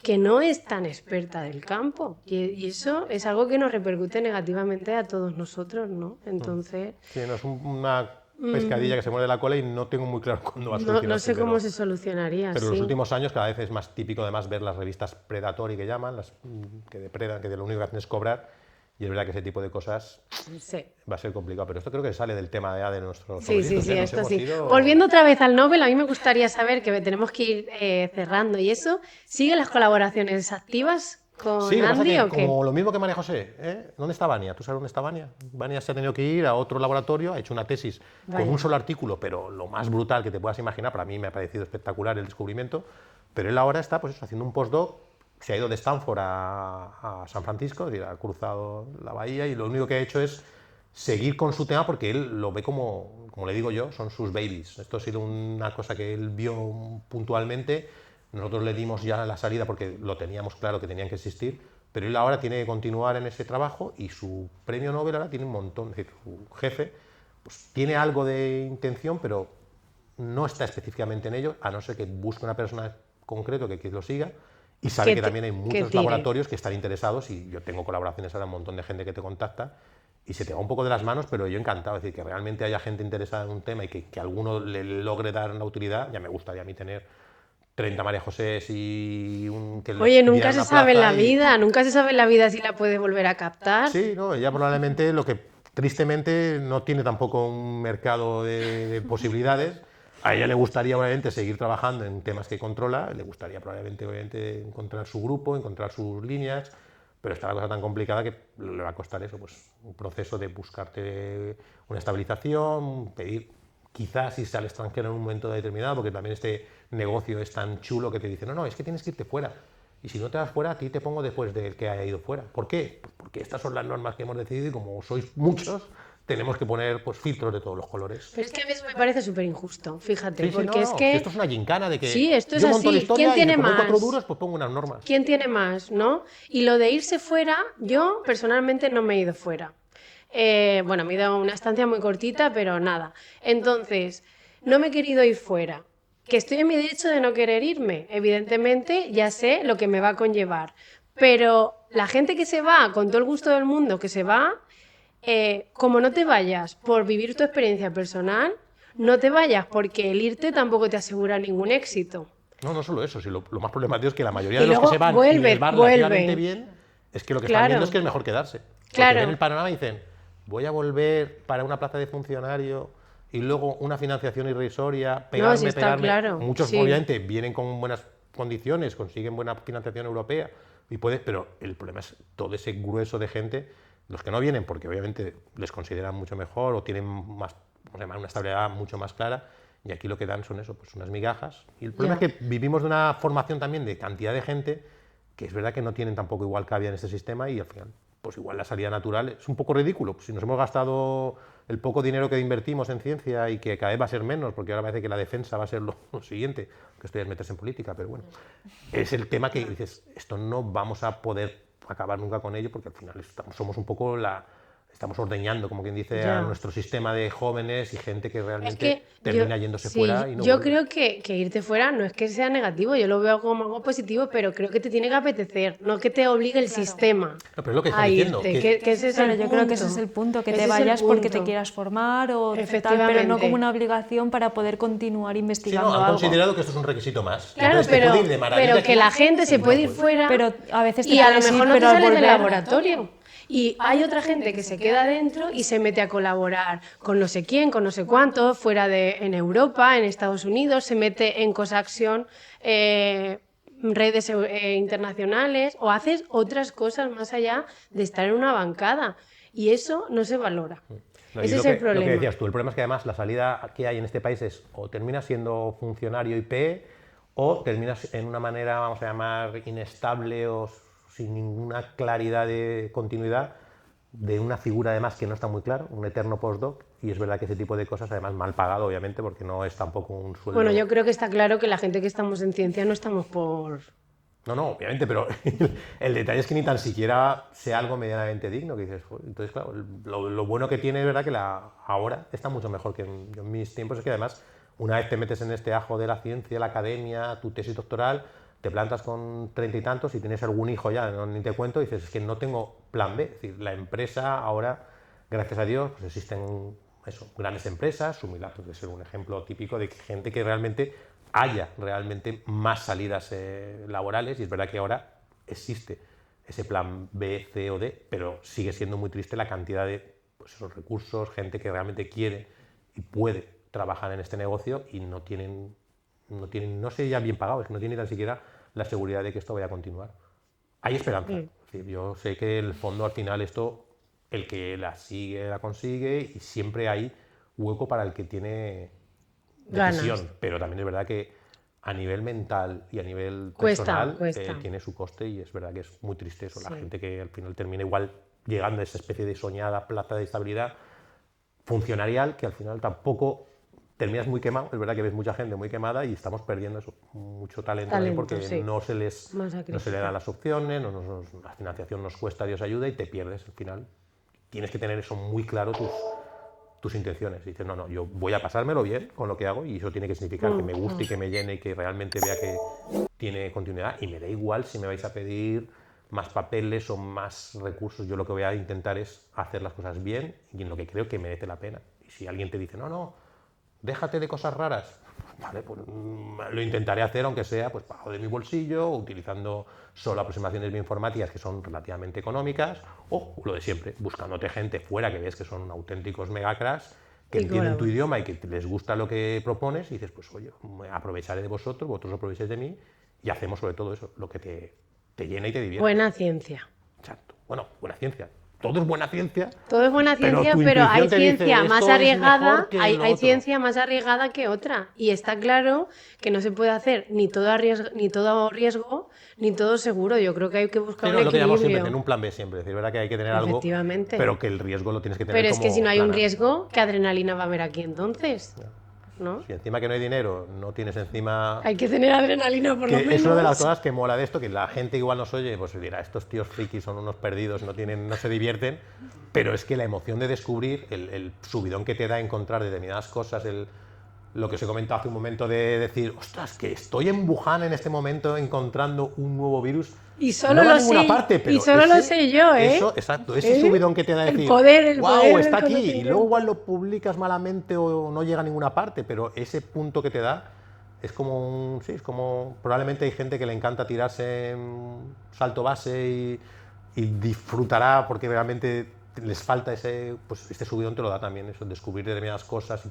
S2: que no es tan experta del campo. Y eso es algo que nos repercute negativamente a todos nosotros, ¿no? Entonces,
S1: Sí, no, es una pescadilla que se muerde la cola y no tengo muy claro cuándo va a
S2: no
S1: solucionarse.
S2: sé cómo se solucionaría.
S1: Pero en
S2: sí.
S1: los últimos años cada vez es más típico además ver las revistas predatory que llaman, las que depredan, que de lo único que hacen es cobrar. Y es verdad que ese tipo de cosas
S2: Sí.
S1: va a ser complicado. Pero esto creo que sale del tema ya de nuestros
S2: Sí,
S1: favoritos,
S2: sí,
S1: ¿eh? Nos
S2: esto
S1: hemos
S2: sí.
S1: ido-
S2: Volviendo otra vez al Nobel, a mí me gustaría saber, que tenemos que ir cerrando, y eso, ¿sigue las colaboraciones activas con
S1: Sí, lo que pasa
S2: Andy
S1: es que
S2: o qué?
S1: como lo mismo que María José, ¿eh? ¿Dónde está Vania? ¿Tú sabes dónde está Vania? Vania se ha tenido que ir a otro laboratorio, ha hecho una tesis
S2: Vaya.
S1: con un solo artículo, pero lo más brutal que te puedas imaginar, para mí me ha parecido espectacular el descubrimiento, pero él ahora está pues, eso, haciendo un postdoc, se ha ido de Stanford a San Francisco, es decir, ha cruzado la bahía y lo único que ha hecho es seguir con su tema porque él lo ve como le digo yo, son sus babies. Esto ha sido una cosa que él vio puntualmente. Nosotros le dimos ya la salida porque lo teníamos claro que tenían que existir, pero él ahora tiene que continuar en ese trabajo y su premio Nobel ahora tiene un montón, es decir, su jefe pues, tiene algo de intención, pero no está específicamente en ello, a no ser que busque una persona concreto que lo siga y sabe que también hay muchos
S2: tire.
S1: laboratorios que están interesados y yo tengo colaboraciones ahora, un montón de gente que te contacta y se te va un poco de las manos, pero yo encantado, es decir, que realmente haya gente interesada en un tema y que alguno le logre dar la utilidad. Ya me gustaría a mí tener 30 María José y un... Que
S2: Oye, nunca
S1: dieran
S2: se
S1: una
S2: sabe en la
S1: plaza y-
S2: vida, nunca se sabe en la vida si la puedes volver a captar.
S1: Sí, no, ella probablemente lo que tristemente no tiene tampoco un mercado de posibilidades. A ella le gustaría obviamente seguir trabajando en temas que controla, le gustaría probablemente obviamente encontrar su grupo, encontrar sus líneas, pero está la cosa tan complicada que le va a costar eso, pues un proceso de buscarte una estabilización, pedir quizás irse al extranjero en un momento determinado, porque también este negocio es tan chulo que te dice, no, es que tienes que irte fuera. Y si no te vas fuera, a ti te pongo después de que haya ido fuera. ¿Por qué? Pues porque estas son las normas que hemos decidido y como sois muchos, tenemos que poner pues, filtros de todos los colores.
S2: Pero es que a mí eso me parece súper injusto, fíjate,
S1: Sí, sí,
S2: porque
S1: no,
S2: es
S1: no,
S2: que...
S1: si esto es una gincana de que
S2: Sí, esto es
S1: yo monto la
S2: así.
S1: historia
S2: ¿Quién tiene
S1: y como hay
S2: más?
S1: 4 duros, pues pongo unas normas.
S2: ¿Quién tiene más, no? Y lo de irse fuera, yo personalmente no me he ido fuera. Bueno, me he ido a una estancia muy cortita, pero nada. Entonces, no me he querido ir fuera. Que estoy en mi derecho de no querer irme. Evidentemente, ya sé lo que me va a conllevar. Pero la gente que se va, con todo el gusto del mundo que se va, como no te vayas por vivir tu experiencia personal, no te vayas porque el irte tampoco te asegura ningún éxito.
S1: No, no solo eso, si lo más problemático es que la mayoría
S2: Y
S1: de los que
S2: luego
S1: se van y
S2: vuelve,
S1: les va
S2: vuelve.
S1: relativamente bien, es que lo que están
S2: Claro.
S1: viendo es que es mejor quedarse. Porque
S2: Claro.
S1: ven el panorama y dicen, voy a volver para una plaza de funcionario y luego una financiación irrisoria, pegarme,
S2: sí está
S1: pegarme.
S2: claro,
S1: Muchos
S2: sí.
S1: obviamente vienen con buenas condiciones, consiguen buena financiación europea, pero el problema es todo ese grueso de gente, los que no vienen porque obviamente les consideran mucho mejor o tienen más, una estabilidad mucho más clara, y aquí lo que dan son eso, pues unas migajas. Y el problema
S2: Ya.
S1: es que vivimos de una formación también de cantidad de gente que es verdad que no tienen tampoco igual cabida en este sistema y al final, pues igual la salida natural es un poco ridículo. Pues si nos hemos gastado el poco dinero que invertimos en ciencia y que cada vez va a ser menos, porque ahora parece que la defensa va a ser lo siguiente, que esto ya es meterse en política, pero bueno, es el tema que dices, esto no vamos a poder acabar nunca con ello porque al final somos un poco estamos ordeñando, como quien dice,
S2: Ya.
S1: a nuestro sistema de jóvenes y gente que
S2: Es
S1: realmente
S2: que
S1: termina
S2: yo,
S1: yéndose
S2: sí,
S1: fuera y no
S2: yo
S1: vuelve.
S2: creo que irte fuera no es que sea negativo, yo lo veo como algo positivo, pero creo que te tiene que apetecer, no que te obligue el sistema
S1: No, pero es lo que
S2: a
S1: están diciendo,
S2: irte,
S1: que-
S2: que ese es
S3: Claro,
S2: el
S3: yo creo que
S2: punto.
S3: ese es el punto, que
S2: Ese
S3: te
S2: es el
S3: vayas porque te
S2: punto.
S3: quieras formar o tal, pero no
S2: Efectivamente.
S3: como una obligación para poder continuar
S1: Sí,
S3: investigando
S1: no, han
S3: algo.
S1: considerado que esto es un requisito más.
S2: Claro,
S1: Entonces, te
S2: pero,
S1: puede ir de maravilla
S2: pero que
S1: aquí,
S2: la gente se
S1: no
S2: puede ir
S1: puede.
S2: fuera
S3: Pero a veces te
S2: y a lo
S3: puedes ir,
S2: mejor no te
S3: pero al
S2: sales del
S3: volver-
S2: laboratorio. Y hay otra gente que se queda dentro y se mete a colaborar con no sé quién, con no sé cuánto, en Europa, en Estados Unidos, se mete en Cosaction, redes internacionales, o haces otras cosas más allá de estar en una bancada. Y eso no se valora.
S1: No, y
S2: Ese
S1: lo
S2: es el
S1: que- Lo que
S2: problema.
S1: decías tú, el problema es que además la salida que hay en este país es o terminas siendo funcionario IP o terminas en una manera, vamos a llamar, inestable o sin ninguna claridad de continuidad, de una figura además que no está muy claro, un eterno postdoc, y es verdad que ese tipo de cosas, además mal pagado obviamente, porque no es tampoco un sueldo...
S2: Bueno, yo creo que está claro que la gente que estamos en ciencia no estamos por...
S1: No, obviamente, pero el detalle es que ni tan siquiera sea algo medianamente digno, que dices, "Joder". Entonces, claro, lo bueno que tiene es verdad que ahora está mucho mejor que en mis tiempos, es que además, una vez te metes en este ajo de la ciencia, la academia, tu tesis doctoral, te plantas con 30 y tantos y tienes algún hijo ya, ni te cuento, y dices, es que no tengo plan B. Es decir, la empresa ahora, gracias a Dios, pues existen grandes empresas, Sumilab puede ser un ejemplo típico de gente que realmente haya realmente más salidas laborales, y es verdad que ahora existe ese plan B, C o D, pero sigue siendo muy triste la cantidad de esos recursos, gente que realmente quiere y puede trabajar en este negocio y no tienen, no sé ya bien pagados, es que no tienen ni tan siquiera la seguridad de que esto vaya a continuar. Hay esperanza. Es decir, yo sé que el fondo al final esto, el que la sigue, la consigue, y siempre hay hueco para el que tiene decisión,
S2: ganas.
S1: pero también es verdad que a nivel mental y a nivel
S2: Cuesta,
S1: personal tiene su coste, y es verdad que es muy triste eso, la gente que al final termina igual llegando a esa especie de soñada plaza de estabilidad funcionarial, que al final tampoco terminas muy quemado. Es verdad que ves mucha gente muy quemada y estamos perdiendo eso, mucho talento también, porque
S2: sí.
S1: no se le dan las opciones, la financiación nos cuesta, Dios ayuda, y te pierdes al final. Tienes que tener eso muy claro, tus intenciones. Y dices, no, yo voy a pasármelo bien con lo que hago, y eso tiene que significar que me guste y que me llene y que realmente vea que tiene continuidad, y me da igual si me vais a pedir más papeles o más recursos. Yo lo que voy a intentar es hacer las cosas bien y en lo que creo que merece la pena. Y si alguien te dice, no, déjate de cosas raras, vale, pues lo intentaré hacer, aunque sea pues pagado de mi bolsillo, utilizando solo aproximaciones bioinformáticas que son relativamente económicas, o lo de siempre, buscándote gente fuera que ves que son auténticos megacracks, que entienden tu idioma y que les gusta lo que propones, y dices, pues oye, aprovecharé de vosotros aprovecháis de mí, y hacemos sobre todo eso, lo que te llena y te divierte.
S2: Buena ciencia.
S1: Exacto. Bueno, buena ciencia. Todo es buena ciencia.
S2: Todo es buena ciencia, pero hay ciencia más arriesgada, hay ciencia más arriesgada que otra. Y está claro que no se puede hacer ni todo riesgo, ni todo seguro. Yo creo que hay que buscar un
S1: lo que llamamos siempre,
S2: equilibrio.
S1: tener un plan B siempre. Es decir, verdad que hay que tener algo, pero que el riesgo lo tienes que tener.
S2: Pero es que si no hay un
S1: ganas.
S2: riesgo, ¿qué adrenalina va a haber aquí entonces? ¿No?
S1: Si encima que no hay dinero, no tienes encima...
S2: Hay que tener adrenalina por lo menos.
S1: Es una de las cosas que mola de esto, que la gente igual nos oye, pues dirá, estos tíos frikis son unos perdidos, no se divierten, pero es que la emoción de descubrir, el subidón que te da encontrar determinadas cosas, lo que os he comentado hace un momento de decir, ostras, que estoy en Wuhan en este momento encontrando un nuevo virus.
S2: Y solo
S1: no
S2: lo sé,
S1: parte, pero
S2: lo sé yo, ¿eh?
S1: Eso, exacto, ese subidón que te da decir,
S2: el poder,
S1: wow, está aquí, y luego igual lo publicas malamente o no llega a ninguna parte, pero ese punto que te da es como es como, probablemente hay gente que le encanta tirarse en salto base y disfrutará porque realmente les falta este subidón, te lo da también eso, descubrir determinadas cosas,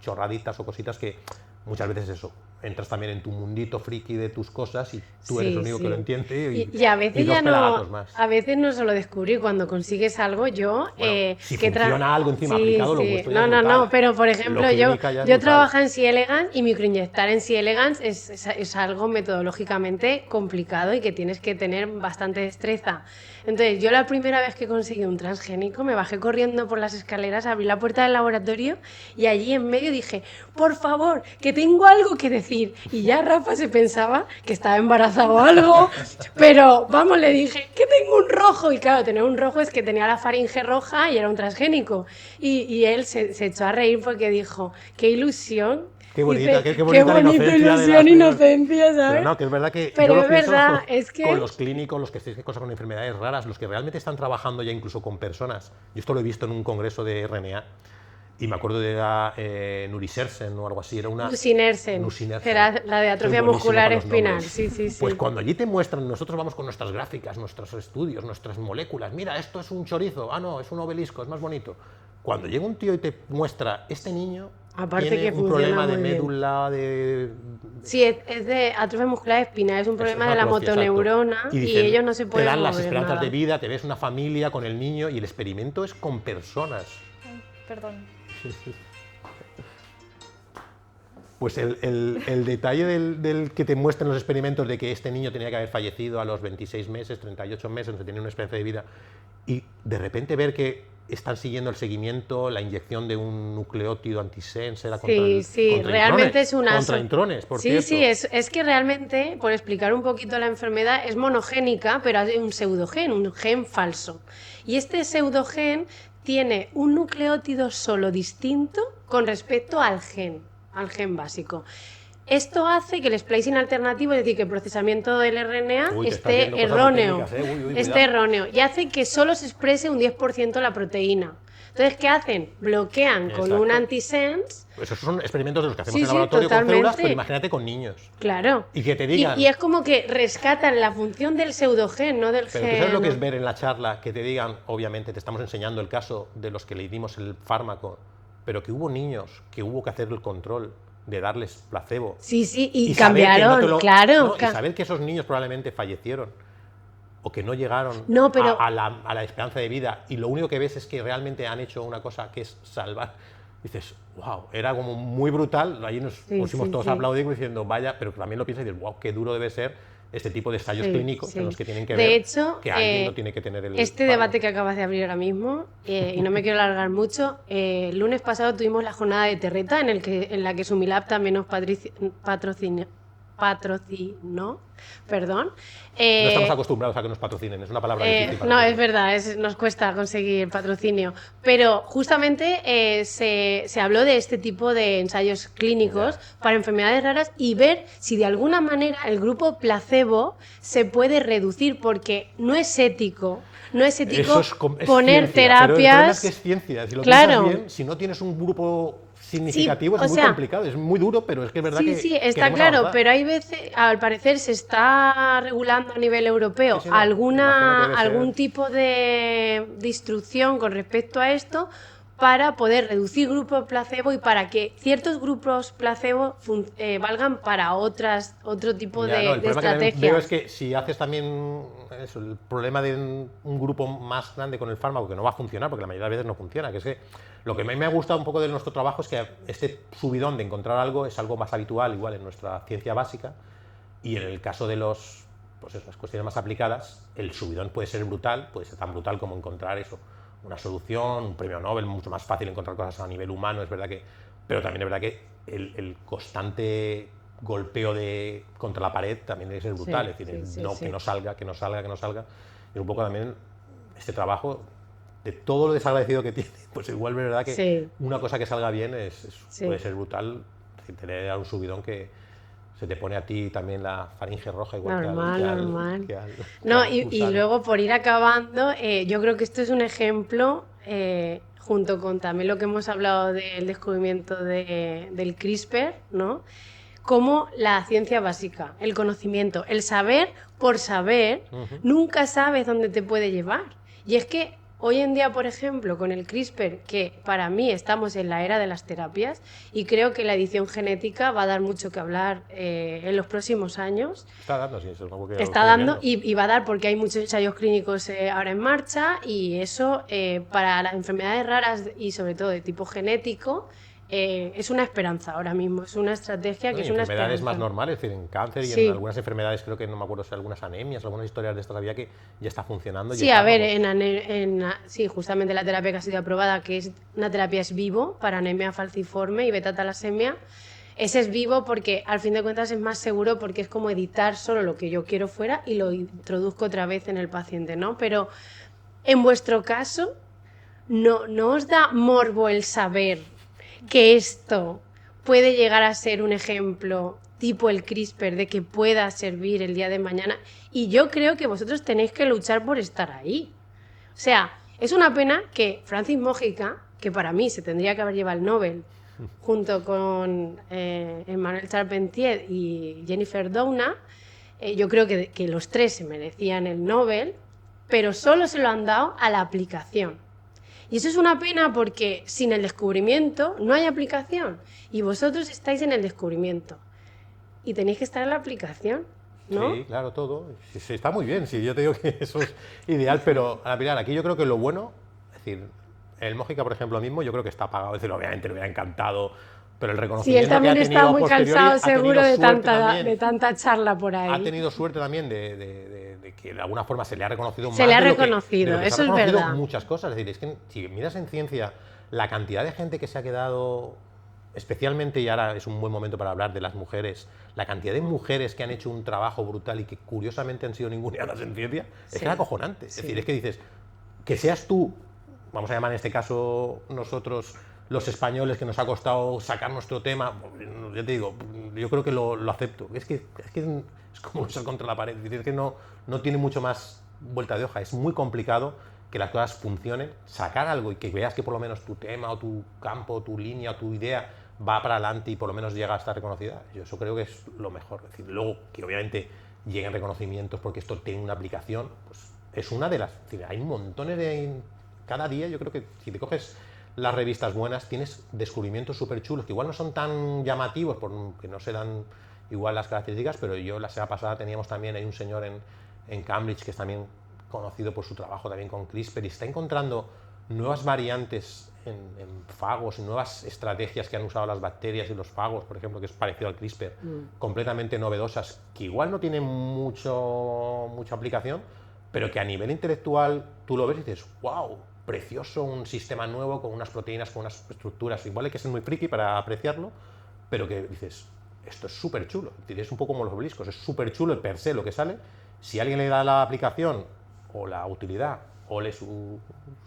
S1: chorraditas o cositas que muchas veces eso, entras también en tu mundito friki de tus cosas y tú eres el único que lo entiende,
S2: y a veces ya no, a veces no solo descubrir, cuando consigues algo,
S1: si funciona algo encima aplicado, lo vuestro ya es brutal.
S2: No, pero por ejemplo yo trabajo en C. elegans y microinyectar en C. elegans es algo metodológicamente complicado y que tienes que tener bastante destreza. Entonces yo la primera vez que conseguí un transgénico me bajé corriendo por las escaleras, abrí la puerta del laboratorio y allí en medio dije, por favor, que tengo algo que decir. Y ya Rafa se pensaba que estaba embarazado o algo, pero vamos, le dije que tengo un rojo. Y claro, tener un rojo es que tenía la faringe roja y era un transgénico. Y él se echó a reír porque dijo, qué ilusión.
S1: Qué bonita, qué bonita
S2: inocencia, ¿sabes?
S1: Pero no, que es verdad que
S2: pero
S1: yo
S2: es verdad, es que...
S1: con los clínicos, los que estéis cosas con enfermedades raras, los que realmente están trabajando ya incluso con personas. Yo esto lo he visto en un congreso de RNA y me acuerdo de la Nurisersen o algo así, era una...
S2: Nusinersen, era la de atrofia muscular espinal, sí.
S1: Pues cuando allí te muestran, nosotros vamos con nuestras gráficas, nuestros estudios, nuestras moléculas, mira, esto es un chorizo, no, es un obelisco, es más bonito. Cuando llega un tío y te muestra, este niño
S2: aparte
S1: tiene
S2: que
S1: un problema de médula,
S2: Sí, es de atrofia muscular espinal, es un problema de la motoneurona y ellos no se pueden
S1: mover. Te dan las
S2: mover
S1: esperanzas
S2: nada.
S1: de vida, te ves una familia con el niño y el experimento es con personas.
S3: Perdón.
S1: Pues el detalle del que te muestran los experimentos de que este niño tenía que haber fallecido a los 26 meses, 38 meses, donde tenía una esperanza de vida, y de repente ver que están siguiendo el seguimiento, la inyección de un nucleótido antisens, era contra, contra
S2: realmente
S1: intrones,
S2: es una...
S1: contra intrones, por cierto.
S2: Sí, es que realmente, por explicar un poquito la enfermedad, es monogénica, pero hay un pseudogen, un gen falso. Y este pseudogen tiene un nucleótido solo distinto con respecto al gen básico. Esto hace que el splicing alternativo, es decir, que el procesamiento del RNA esté erróneo, esté erróneo, y hace que solo se exprese un 10% la proteína. Entonces, ¿qué hacen? Bloquean con un antisense.
S1: Esos son experimentos de los que hacemos en el laboratorio con células, pero imagínate con niños.
S2: Claro.
S1: Y que te digan...
S2: Y es como que rescatan la función del pseudogen, no del gen.
S1: Pero tú sabes lo que es ver en la charla, que te digan, obviamente te estamos enseñando el caso de los que le dimos el fármaco, pero que hubo niños que hubo que hacer el control de darles placebo.
S2: Sí, y cambiaron, claro.
S1: Y saber que esos niños probablemente fallecieron o que no llegaron a la esperanza de vida, y lo único que ves es que realmente han hecho una cosa que es salvar. Dices, wow, era como muy brutal. Ahí nos pusimos todos a aplaudir diciendo, vaya, pero también lo piensas y dices, wow, qué duro debe ser este tipo de ensayos clínicos en los que tienen que ver,
S2: de hecho,
S1: que alguien no tiene que tener el...
S2: Este debate que acabas de abrir ahora mismo, y no me quiero alargar mucho, el lunes pasado tuvimos la jornada de Terreta en la que Sumilab también nos patrocinó. Perdón.
S1: No estamos acostumbrados a que nos patrocinen, es una palabra difícil.
S2: No, es verdad, nos cuesta conseguir patrocinio. Pero justamente se habló de este tipo de ensayos clínicos para enfermedades raras y ver si de alguna manera el grupo placebo se puede reducir, porque no es ético. No es ético poner
S1: ciencia,
S2: terapias.
S1: Pero el problema es que es ciencia. Si lo piensas bien, si no tienes un grupo significativo, es muy complicado, es muy duro, pero es que es verdad que...
S2: Sí, está claro,
S1: avanzar.
S2: pero hay veces, al parecer se está regulando a nivel europeo algún tipo de instrucción con respecto a esto para poder reducir grupos placebo y para que ciertos grupos placebo valgan para otro tipo de
S1: el
S2: estrategias.
S1: Que veo es que si haces también eso, el problema de un grupo más grande con el fármaco, que no va a funcionar, porque la mayoría de veces no funciona, que es que lo que a mí me ha gustado un poco de nuestro trabajo es que este subidón de encontrar algo es algo más habitual, igual en nuestra ciencia básica, y en el caso de las cuestiones más aplicadas, el subidón puede ser brutal, puede ser tan brutal como encontrar eso, una solución, un premio Nobel, mucho más fácil encontrar cosas a nivel humano, es verdad que, pero también es verdad que el constante golpeo contra la pared también debe ser brutal, es decir, que no salga, y un poco también este trabajo, de todo lo desagradecido que tiene, pues igual es verdad que una cosa que salga bien puede ser brutal, es decir, tener un subidón que se te pone a ti también la faringe roja igual
S2: normal.
S1: y
S2: luego, por ir acabando, yo creo que esto es un ejemplo, junto con también lo que hemos hablado del descubrimiento del CRISPR, ¿no? Como la ciencia básica, el conocimiento, el saber por saber, nunca sabes dónde te puede llevar. Y es que hoy en día, por ejemplo, con el CRISPR, que para mí estamos en la era de las terapias, y creo que la edición genética va a dar mucho que hablar en los próximos años.
S1: Está dando, sí, eso es algo que
S2: está dando y va a dar porque hay muchos ensayos clínicos ahora en marcha, y eso para las enfermedades raras y sobre todo de tipo genético, es una esperanza ahora mismo, es una estrategia que es una esperanza.
S1: Enfermedades más normales, es decir, en cáncer y en algunas enfermedades, creo que no me acuerdo si algunas anemias, algunas historias de estas había que ya está funcionando.
S2: Sí, a ver, justamente la terapia que ha sido aprobada, que es una terapia ex vivo para anemia falciforme y beta-talasemia, ese es vivo porque al fin de cuentas es más seguro, porque es como editar solo lo que yo quiero fuera y lo introduzco otra vez en el paciente, ¿no? Pero en vuestro caso, ¿no os da morbo el saber que esto puede llegar a ser un ejemplo tipo el CRISPR de que pueda servir el día de mañana? Y yo creo que vosotros tenéis que luchar por estar ahí. O sea, es una pena que Francis Mojica, que para mí se tendría que haber llevado el Nobel, junto con Emmanuel Charpentier y Jennifer Doudna, yo creo que los tres se merecían el Nobel, pero solo se lo han dado a la aplicación. Y eso es una pena, porque sin el descubrimiento no hay aplicación. Y vosotros estáis en el descubrimiento. Y tenéis que estar en la aplicación, ¿no?
S1: Sí, claro, todo. Sí, está muy bien, sí, yo te digo que eso es ideal, pero a mirar, aquí yo creo que lo bueno, es decir, el Mojica, por ejemplo, mismo, yo creo que está pagado. Es decir, obviamente le hubiera encantado Pero el
S2: Sí,
S1: reconocimiento
S2: él también
S1: que ha
S2: está
S1: tenido
S2: muy
S1: posteriori
S2: cansado
S1: ha tenido
S2: seguro de
S1: suerte también.
S2: tanta charla por
S1: Ha
S2: ahí.
S1: tenido suerte también de que de alguna forma se le ha reconocido
S2: Se
S1: más
S2: le ha
S1: de lo que
S2: reconocido,
S1: se ha
S2: eso es
S1: reconocido
S2: verdad.
S1: muchas cosas. Es decir, es que si miras en ciencia la cantidad de gente que se ha quedado, especialmente, y ahora es un buen momento para hablar de las mujeres, la cantidad de mujeres que han hecho un trabajo brutal y que curiosamente han sido ninguneadas en ciencia, es que es acojonante. Es decir, es que dices, que seas tú, vamos a llamar en este caso nosotros los españoles, que nos ha costado sacar nuestro tema, ya te digo, yo creo que lo acepto. Es como luchar contra la pared, es decir, es que no tiene mucho más vuelta de hoja, es muy complicado que las cosas funcionen, sacar algo y que veas que por lo menos tu tema o tu campo, tu línea o tu idea va para adelante y por lo menos llega a estar reconocida. Yo eso creo que es lo mejor. Es decir, luego que obviamente lleguen reconocimientos porque esto tiene una aplicación, pues es una de las... Es decir, hay montones de... Cada día yo creo que si te coges las revistas buenas tienes descubrimientos súper chulos que igual no son tan llamativos porque no se dan igual las características, pero yo la semana pasada teníamos también, hay un señor en Cambridge que es también conocido por su trabajo también con CRISPR y está encontrando nuevas variantes en fagos, nuevas estrategias que han usado las bacterias y los fagos, por ejemplo, que es parecido al CRISPR, completamente novedosas, que igual no tienen mucha aplicación, pero que a nivel intelectual tú lo ves y dices, wow, precioso, un sistema nuevo con unas proteínas, con unas estructuras, igual hay que ser muy friki para apreciarlo, pero que dices, esto es súper chulo, es un poco como los obeliscos, es súper chulo el per se lo que sale, si alguien le da la aplicación o la utilidad, ole su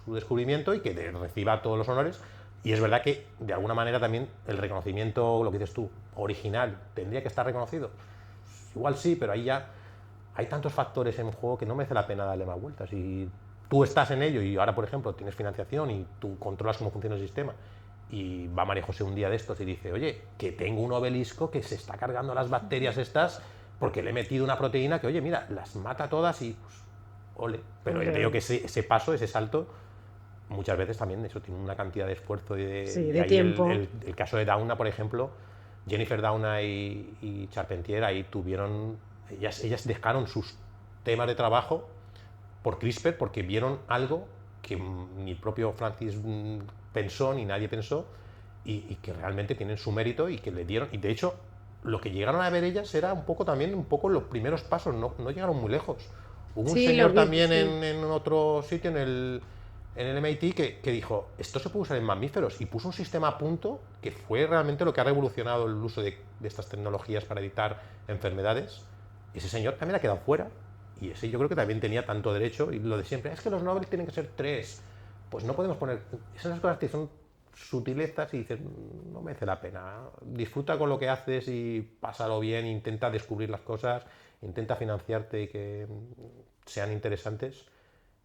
S1: descubrimiento y que reciba todos los honores. Y es verdad que, de alguna manera, también el reconocimiento, lo que dices tú, original, tendría que estar reconocido. Igual sí, pero ahí ya hay tantos factores en juego que no merece la pena darle más vueltas. Y tú estás en ello y ahora, por ejemplo, tienes financiación y tú controlas cómo funciona el sistema y va María José un día de estos y dice, oye, que tengo un obelisco que se está cargando las bacterias estas porque le he metido una proteína que, oye, mira, las mata todas y pues, ole. Pero yo te digo que ese paso, ese salto, muchas veces también eso tiene una cantidad de esfuerzo y
S2: de
S1: ahí
S2: tiempo.
S1: El caso de Doudna, por ejemplo, Jennifer Doudna y Charpentier ahí tuvieron, ellas dejaron sus temas de trabajo por CRISPR porque vieron algo que ni el propio Francis pensó ni nadie pensó y que realmente tienen su mérito y que le dieron, y de hecho lo que llegaron a ver ellas era un poco los primeros pasos, no llegaron muy lejos. Hubo un señor también en otro sitio, en el MIT, que dijo, esto se puede usar en mamíferos, y puso un sistema a punto que fue realmente lo que ha revolucionado el uso de estas tecnologías para editar enfermedades. Ese señor también ha quedado fuera, y ese yo creo que también tenía tanto derecho, y lo de siempre, es que los Nobel tienen que ser 3, pues no podemos poner esas cosas que son sutilezas y dices, no merece la pena, disfruta con lo que haces y pásalo bien, intenta descubrir las cosas, intenta financiarte y que sean interesantes,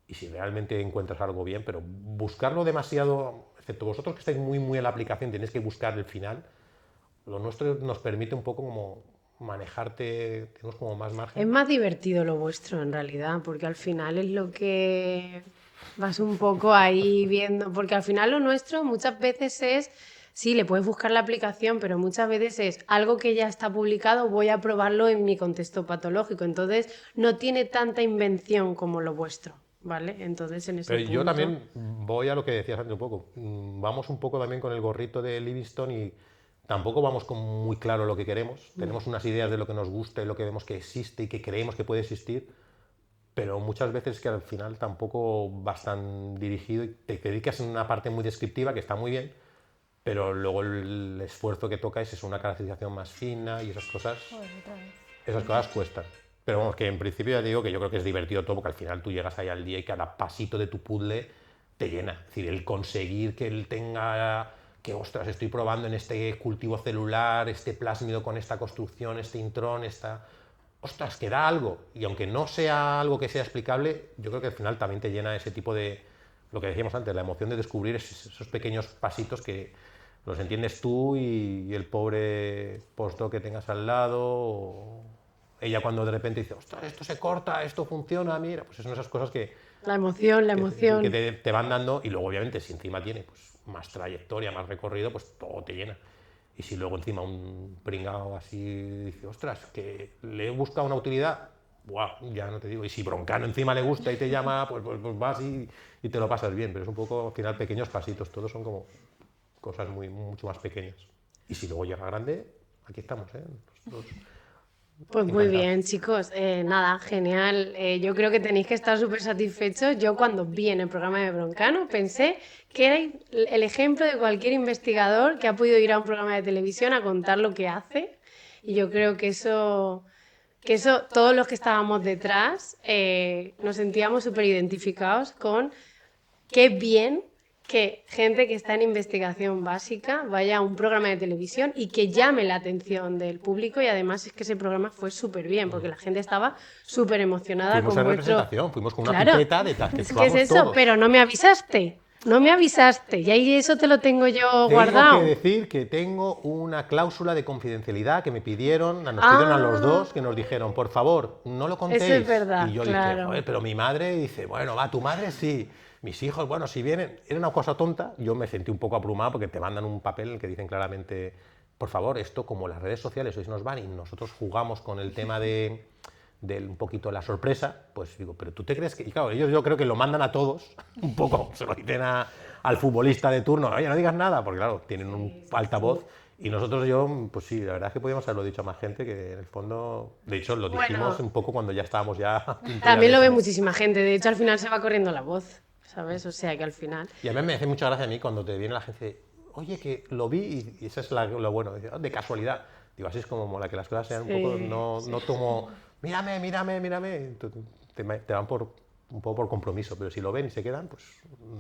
S1: y si realmente encuentras algo bien, pero buscarlo demasiado, excepto vosotros que estáis muy en la aplicación, tenéis que buscar el final, lo nuestro nos permite un poco como manejarte, tenemos como más margen.
S2: Es más divertido lo vuestro en realidad, porque al final es lo que vas un poco ahí viendo, porque al final lo nuestro muchas veces es, sí, le puedes buscar la aplicación, pero muchas veces es algo que ya está publicado, voy a probarlo en mi contexto patológico, entonces no tiene tanta invención como lo vuestro, ¿vale? Entonces en ese
S1: Pero
S2: punto...
S1: yo también voy a lo que decías antes un poco, vamos un poco también con el gorrito de Livingstone y tampoco vamos con muy claro lo que queremos, tenemos unas ideas de lo que nos gusta y lo que vemos que existe y que creemos que puede existir, pero muchas veces que al final tampoco vas tan dirigido y te dedicas en una parte muy descriptiva que está muy bien, pero luego el esfuerzo que toca es una caracterización más fina y esas cosas cuestan. Pero vamos, que en principio ya te digo que yo creo que es divertido todo, porque al final tú llegas ahí al día y cada pasito de tu puzzle te llena. Es decir, el conseguir que él tenga, que ostras, estoy probando en este cultivo celular, este plásmido con esta construcción, este intrón, ostras, que da algo. Y aunque no sea algo que sea explicable, yo creo que al final también te llena ese tipo de, lo que decíamos antes, la emoción de descubrir esos pequeños pasitos que los entiendes tú y el pobre postdoc que tengas al lado, o ella cuando de repente dice, ostras, esto se corta, esto funciona, mira, pues son esas cosas que
S2: La emoción.
S1: te van dando, y luego obviamente si encima tiene pues, más trayectoria, más recorrido, pues todo te llena. Y si luego encima un pringao así dice, ostras, que le he buscado una utilidad, wow, ya no te digo. Y si Broncano encima le gusta y te llama, pues vas y te lo pasas bien. Pero es un poco, al final, pequeños pasitos. Todos son como cosas mucho más pequeñas. Y si luego llega grande, aquí estamos, ¿eh? Nosotros
S2: Pues muy
S1: encantados.
S2: bien, chicos. Nada, genial. Yo creo que tenéis que estar súper satisfechos. Yo cuando vi en el programa de Broncano pensé que era el ejemplo de cualquier investigador que ha podido ir a un programa de televisión a contar lo que hace. Y yo creo que eso, todos los que estábamos detrás, nos sentíamos súper identificados con qué bien que gente que está en investigación básica vaya a un programa de televisión y que llame la atención del público, y además es que ese programa fue súper bien porque la gente estaba súper emocionada
S1: Fuimos
S2: con
S1: en
S2: vuestro...
S1: representación, fuimos con una
S2: Claro,
S1: pipeta de tal que
S2: es que es
S1: estábamos
S2: eso,
S1: todos.
S2: pero no me avisaste, no me avisaste, y ahí eso te lo tengo yo
S1: Tengo que
S2: guardado.
S1: decir que tengo una cláusula de confidencialidad que nos pidieron a los dos, que nos dijeron, por favor, no lo contéis.
S2: Eso es verdad,
S1: Y yo dije,
S2: claro.
S1: joder, pero mi madre dice, bueno, va, tu madre sí. Mis hijos, bueno, si vienen, era una cosa tonta, yo me sentí un poco abrumado porque te mandan un papel en el que dicen claramente, por favor, esto como las redes sociales hoy nos van y nosotros jugamos con el tema de un poquito la sorpresa, pues digo, pero tú te crees que... Y claro, ellos yo creo que lo mandan a todos, un poco, se lo dicen al futbolista de turno, oye, no digas nada, porque claro, tienen un altavoz. Y nosotros pues sí, la verdad es que podíamos haberlo dicho a más gente, que en el fondo, de hecho, lo dijimos
S2: Bueno,
S1: un poco cuando ya estábamos ya...
S2: también lo ve muchísima gente, de hecho al final se va corriendo la voz, ¿sabes? O sea que al final...
S1: Y a mí me hace mucha gracia a mí cuando te viene la gente, oye, que lo vi, y eso es lo bueno, de casualidad. Digo, así es como mola, que las cosas sean un poco,
S2: Sí,
S1: no tomo, mírame, te van un poco por compromiso, pero si lo ven y se quedan, pues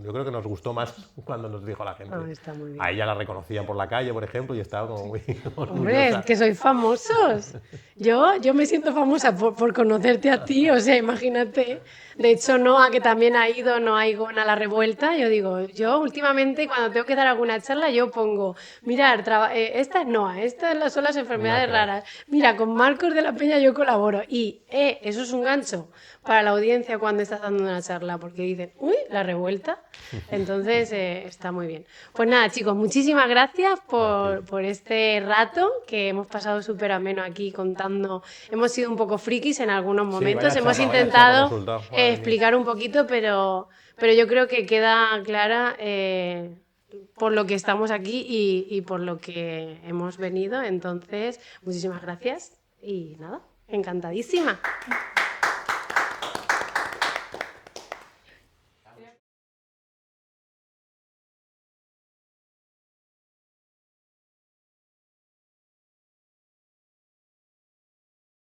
S1: yo creo que nos gustó más cuando nos dijo la gente.
S2: está muy bien.
S1: A ella la reconocían por la calle, por ejemplo, y estaba como muy
S2: Hombre, es
S1: orgullosa.
S2: que sois famosos. Yo me siento famosa por conocerte a ti, o sea, imagínate. De hecho, Noa, que también ha ido, Noa Igón a la revuelta, yo digo, yo últimamente cuando tengo que dar alguna charla, yo pongo, mirar, esta es Noa, estas son las enfermedades
S1: Una crack.
S2: raras. Mira, con Marcos de la Peña yo colaboro. Y eso es un gancho para la audiencia cuando estás dando una charla, porque dicen, uy, la revuelta. Entonces, está muy bien. Pues nada, chicos, muchísimas gracias por este rato que hemos pasado súper ameno aquí contando. Hemos sido un poco frikis en algunos
S1: Sí,
S2: momentos,
S1: vaya
S2: hemos
S1: chapa
S2: intentado
S1: resultado. Madre mía.
S2: explicar un poquito, pero yo creo que queda clara por lo que estamos aquí y por lo que hemos venido. Entonces, muchísimas gracias y nada, encantadísima.